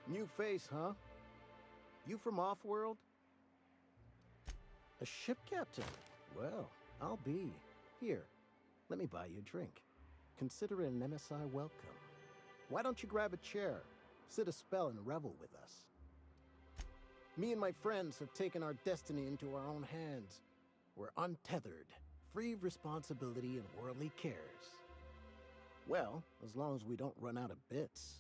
New face, huh? You from Offworld? A ship captain? Well, I'll be. Here, let me buy you a drink. Consider it an MSI welcome. Why don't you grab a chair, sit a spell, and revel with us? Me and my friends have taken our destiny into our own hands. We're untethered, free of responsibility and worldly cares. Well, as long as we don't run out of bits.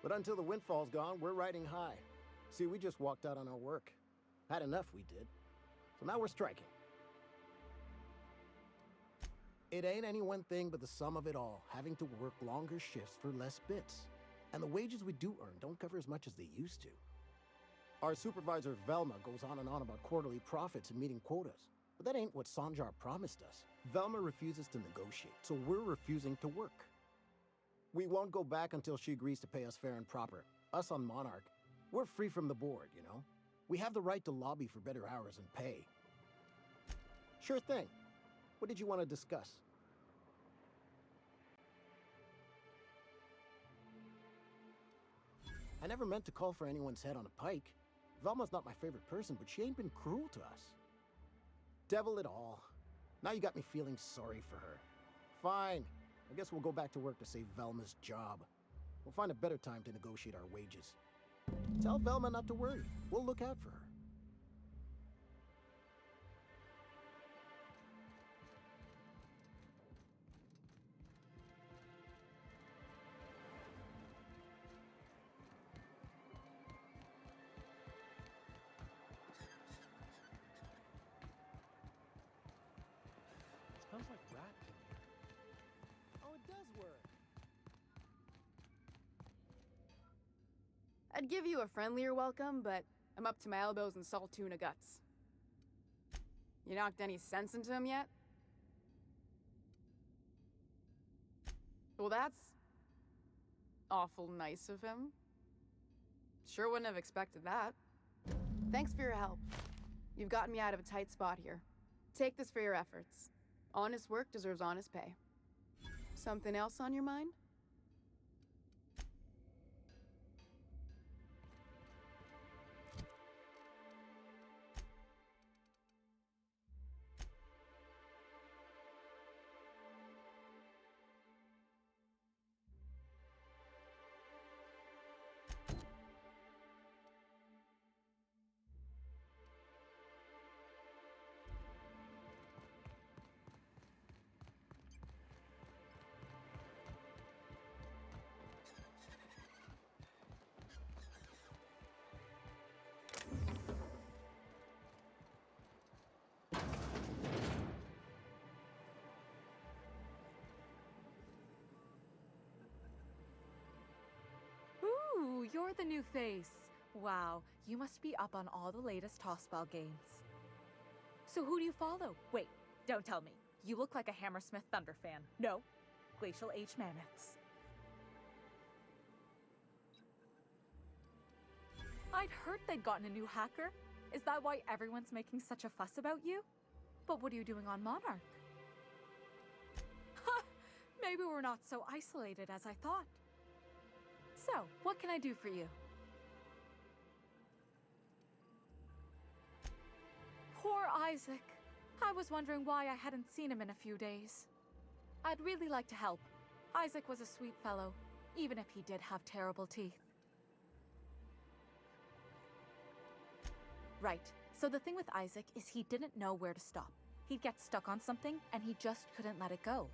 But until the windfall's gone, we're riding high. See, we just walked out on our work. Had enough, we did. So now we're striking. It ain't any one thing but the sum of it all, having to work longer shifts for less bits. And the wages we do earn don't cover as much as they used to. Our supervisor Velma goes on and on about quarterly profits and meeting quotas. But that ain't what Sanjar promised us. Velma refuses to negotiate, so we're refusing to work. We won't go back until she agrees to pay us fair and proper. Us on Monarch, we're free from the board, you know? We have the right to lobby for better hours and pay. Sure thing. What did you want to discuss? I never meant to call for anyone's head on a pike. Velma's not my favorite person, but she ain't been cruel to us. Devil it all. Now you got me feeling sorry for her. Fine. I guess we'll go back to work to save Velma's job. We'll find a better time to negotiate our wages. Tell Velma not to worry. We'll look out for her. Smells like rat in here. Oh, it does work. I'd give you a friendlier welcome, but I'm up to my elbows in salt tuna guts. You knocked any sense into him yet? Well, that's awful nice of him. Sure wouldn't have expected that. Thanks for your help. You've gotten me out of a tight spot here. Take this for your efforts. Honest work deserves honest pay. Something else on your mind? Ooh, you're the new face. Wow, you must be up on all the latest tossball games. So who do you follow? Wait, don't tell me. You look like a Hammersmith Thunder fan. No, Glacial H Mammoths. I'd heard they'd gotten a new hacker. Is that why everyone's making such a fuss about you? But what are you doing on Monarch? Ha! Maybe we're not so isolated as I thought. So, what can I do for you? Poor Isaac. I was wondering why I hadn't seen him in a few days. I'd really like to help. Isaac was a sweet fellow, even if he did have terrible teeth. Right. So the thing with Isaac is he didn't know where to stop. He'd get stuck on something, and he just couldn't let it go.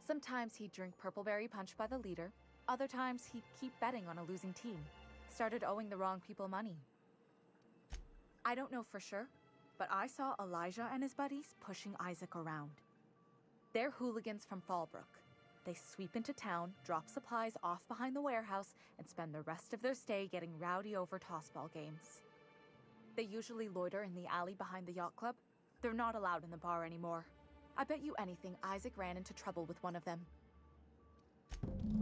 Sometimes he'd drink Purpleberry Punch by the liter. Other times he'd keep betting on a losing team. Started owing the wrong people money. I don't know for sure, but I saw Elijah and his buddies pushing Isaac around. They're hooligans from Fallbrook. They sweep into town, drop supplies off behind the warehouse, and spend the rest of their stay getting rowdy over tossball games. They usually loiter in the alley behind the yacht club. They're not allowed in the bar anymore. I bet you anything Isaac ran into trouble with one of them.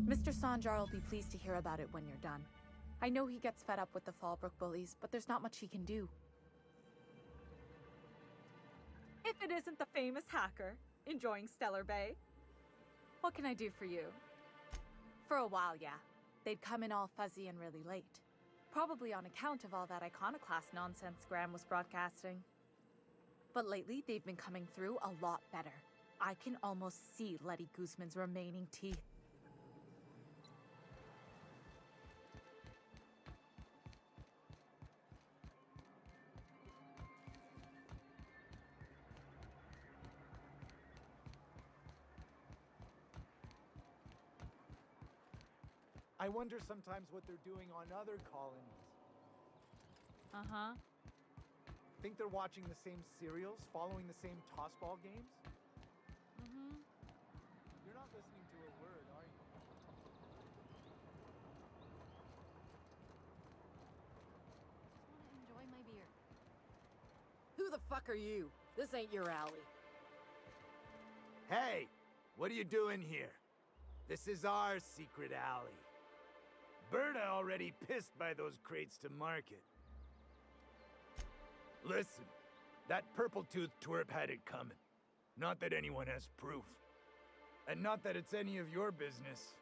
Mr. Sanjar will be pleased to hear about it when you're done. I know he gets fed up with the Fallbrook bullies, but there's not much he can do. If it isn't the famous hacker, enjoying Stellar Bay. What can I do for you? For a while, yeah. They'd come in all fuzzy and really late. Probably on account of all that iconoclast nonsense Graham was broadcasting. But lately, they've been coming through a lot better. I can almost see Letty Guzman's remaining teeth. I wonder sometimes what they're doing on other colonies. Uh-huh. Think they're watching the same serials, following the same tossball games? Mm-hmm. You're not listening to a word, are you? the fuck are you? This ain't your alley. Hey, what are you doing here? This is our secret alley. Berta already pissed by those crates to market. Listen, that purple-toothed twerp had it coming. Not that anyone has proof. And not that it's any of your business.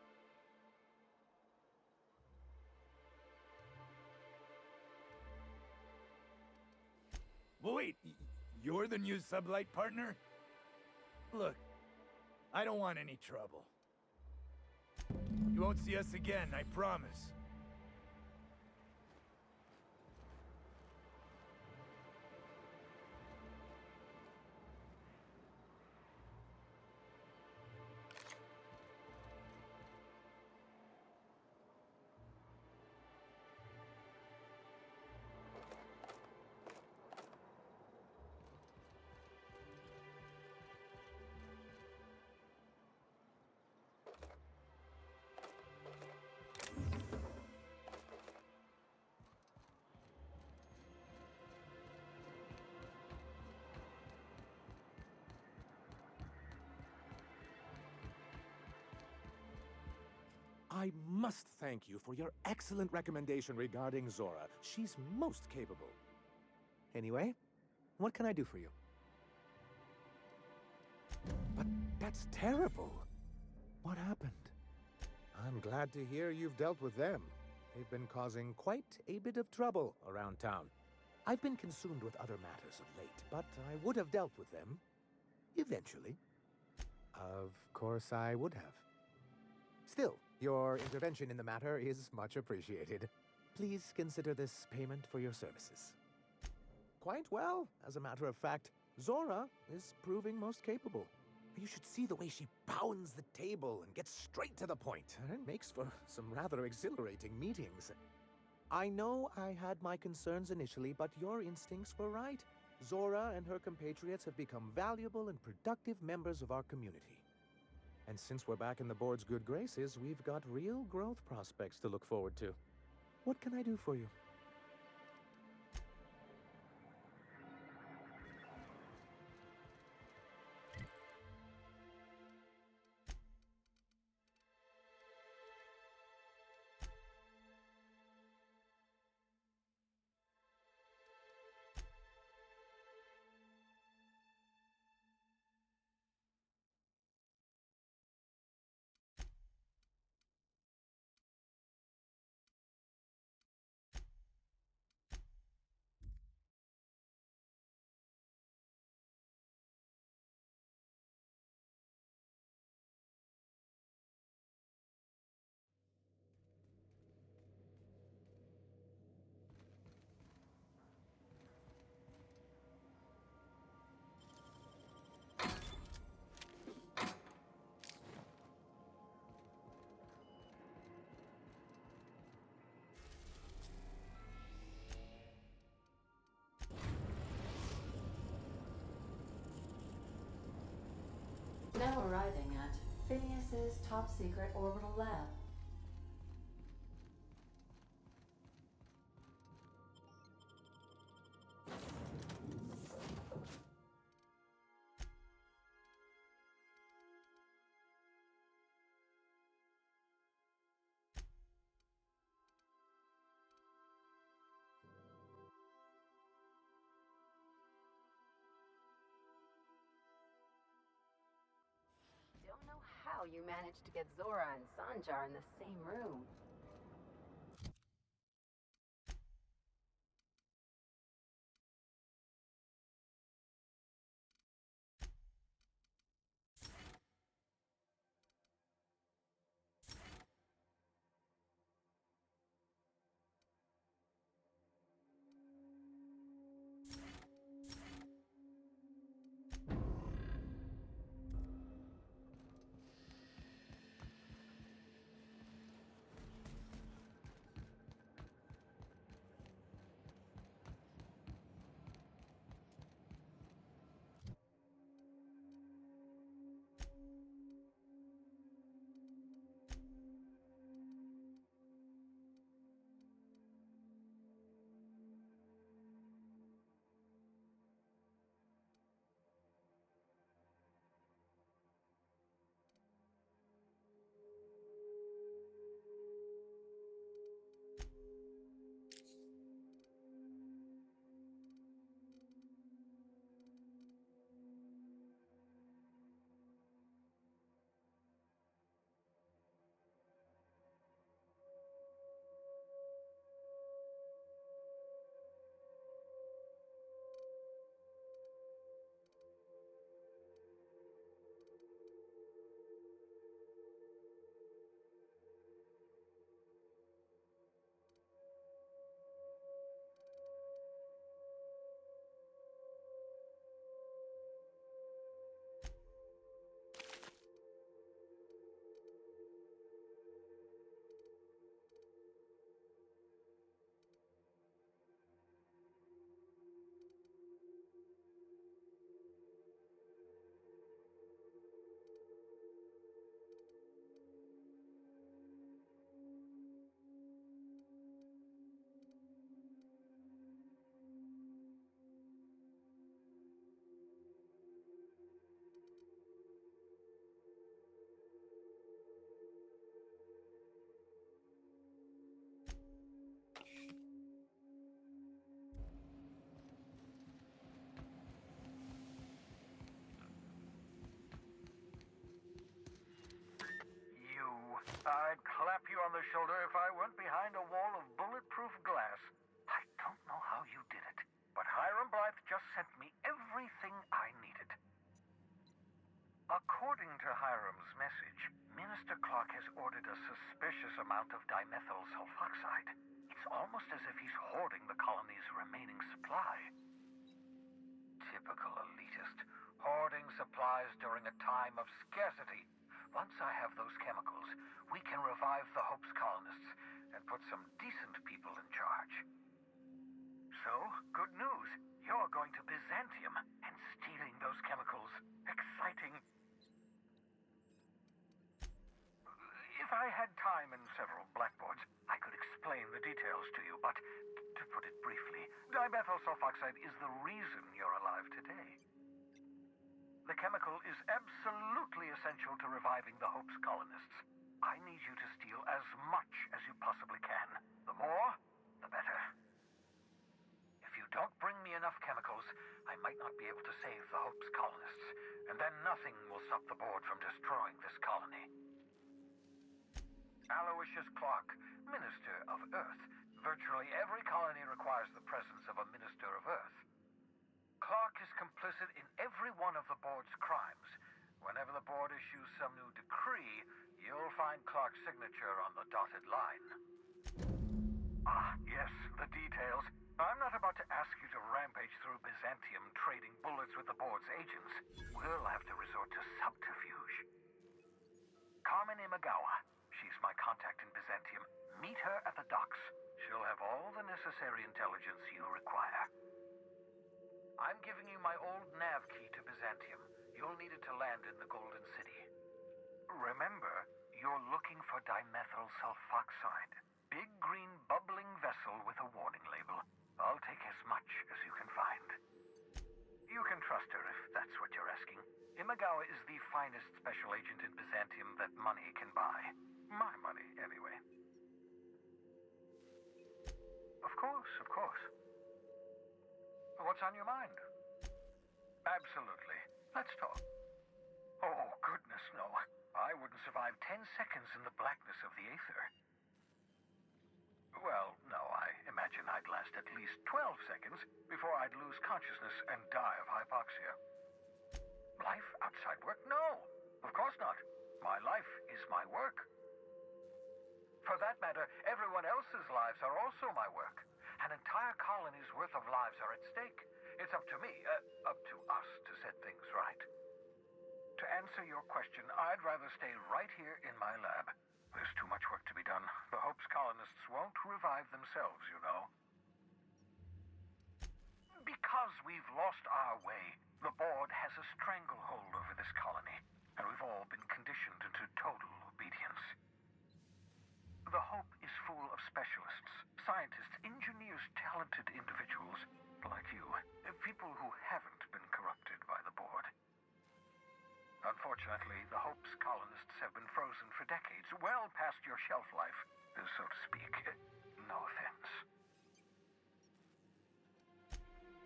Well, wait, you're the new sublight partner? Look, I don't want any trouble. You won't see us again, I promise. I must thank you for your excellent recommendation regarding Zora. She's most capable. Anyway, what can I do for you? But that's terrible. What happened? I'm glad to hear you've dealt with them. They've been causing quite a bit of trouble around town. I've been consumed with other matters of late, but I would have dealt with them. Eventually. Of course I would have. Still, your intervention in the matter is much appreciated. Please consider this payment for your services. Quite well. As a matter of fact, Zora is proving most capable. You should see the way she pounds the table and gets straight to the point. It makes for some rather exhilarating meetings. I know I had my concerns initially, but your instincts were right. Zora and her compatriots have become valuable and productive members of our community. And since we're back in the board's good graces, we've got real growth prospects to look forward to. What can I do for you? Now arriving at Phineas's top secret orbital lab. Don't know how you managed to get Zora and Sanjar in the same room. clap you on the shoulder if I weren't behind a wall of bulletproof glass. I don't know how you did it, but Hiram Blythe just sent me everything I needed. According to Hiram's message, Minister Clark has ordered a suspicious amount of dimethyl sulfoxide. It's almost as if he's hoarding the colony's remaining supply. Typical elitist, hoarding supplies during a time of scarcity. Once I have those chemicals, we can revive the Hope's colonists and put some decent people in charge. So, good news. You're going to Byzantium and stealing those chemicals. Exciting. If I had time and several blackboards, I could explain the details to you, but to put it briefly, dimethyl sulfoxide is the reason you're alive today. The chemical is absolutely essential to reviving the Hope's colonists. I need you to steal as much as you possibly can. The more, the better. If you don't bring me enough chemicals, I might not be able to save the Hope's colonists, and then nothing will stop the board from destroying this colony. Aloysius Clark, Minister of Earth. Virtually every colony requires the presence of a Minister of Earth. Clark is complicit in every one of the board's crimes. Whenever the board issues some new decree, you'll find Clark's signature on the dotted line. Ah, yes, the details. I'm not about to ask you to rampage through Byzantium trading bullets with the board's agents. We'll have to resort to subterfuge. Carmen Imagawa. She's my contact in Byzantium. Meet her at the docks. She'll have all the necessary intelligence you require. I'm giving you my old nav key to Byzantium. You'll need it to land in the Golden City. Remember, you're looking for dimethyl sulfoxide. Big green bubbling vessel with a warning label. I'll take as much as you can find. You can trust her if that's what you're asking. Imagawa is the finest special agent in Byzantium that money can buy. My money, anyway. Of course, of course. What's on your mind? Absolutely. Let's talk. Oh, goodness, no. I wouldn't survive 10 seconds in the blackness of the aether. Well, no, I imagine I'd last at least 12 seconds before I'd lose consciousness and die of hypoxia. Life outside work? No, of course not. My life is my work. For that matter, everyone else's lives are also my work. An entire colony's worth of lives are at stake. It's up to me, up to us to set things right. To answer your question, I'd rather stay right here in my lab. There's too much work to be done. The Hope's colonists won't revive themselves, you know. Because we've lost our way, the board has a stranglehold over this colony, and we've all been conditioned into total obedience. The Hope is full of specialists, scientists, engineers, talented individuals like you, people who haven't been corrupted by the board. Unfortunately, the Hope's colonists have been frozen for decades, well past your shelf life, so to speak. No offense.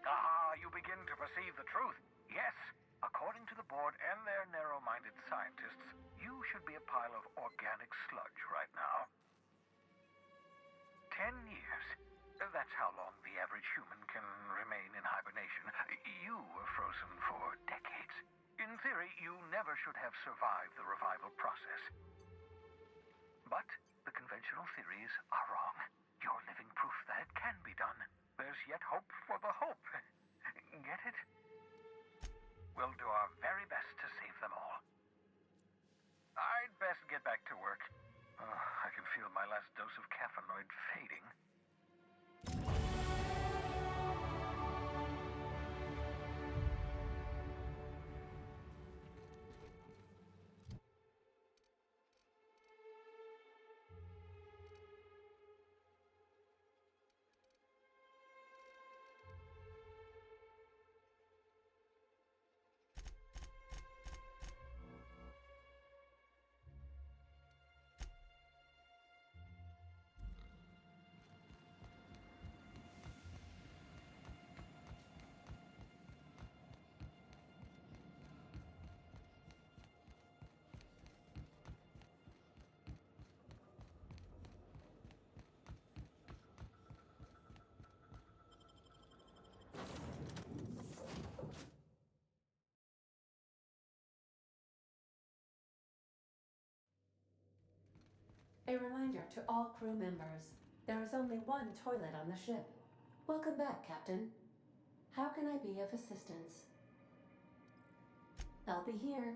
Ah, you begin to perceive the truth. Yes, according to the board and their narrow-minded scientists, you should be a pile of organic sludge right now. 10 years. That's how long the average human can remain in hibernation. You were frozen for decades. In theory, you never should have survived the revival process. But the conventional theories are wrong. You're living proof that it can be done. There's yet hope for the Hope. Get it? We'll do our very best to save them all. I'd best get back to work. I can feel my last dose of caffeinoid fading. A reminder to all crew members, there is only one toilet on the ship. Welcome back, Captain. How can I be of assistance? I'll be here.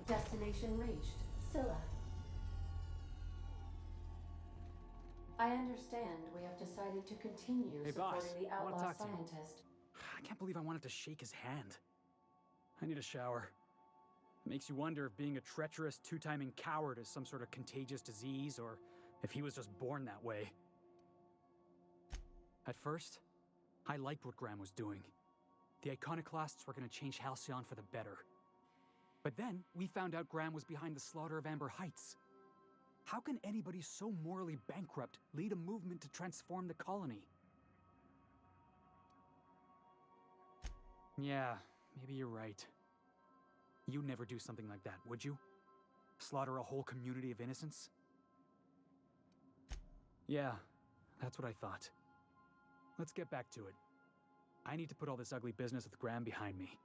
Destination reached. Scylla. I understand we have decided to continue Hey, boss. supporting the I wanna outlaw talk to you. scientist. I can't believe I wanted to shake his hand. I need a shower. It makes you wonder if being a treacherous, two-timing coward is some sort of contagious disease, or if he was just born that way. At first, I liked what Graham was doing. The Iconoclasts were going to change Halcyon for the better. But then, we found out Graham was behind the slaughter of Amber Heights. How can anybody so morally bankrupt lead a movement to transform the colony? Yeah, maybe you're right. You'd never do something like that, would you? Slaughter a whole community of innocents? Yeah, that's what I thought. Let's get back to it. I need to put all this ugly business with Graham behind me.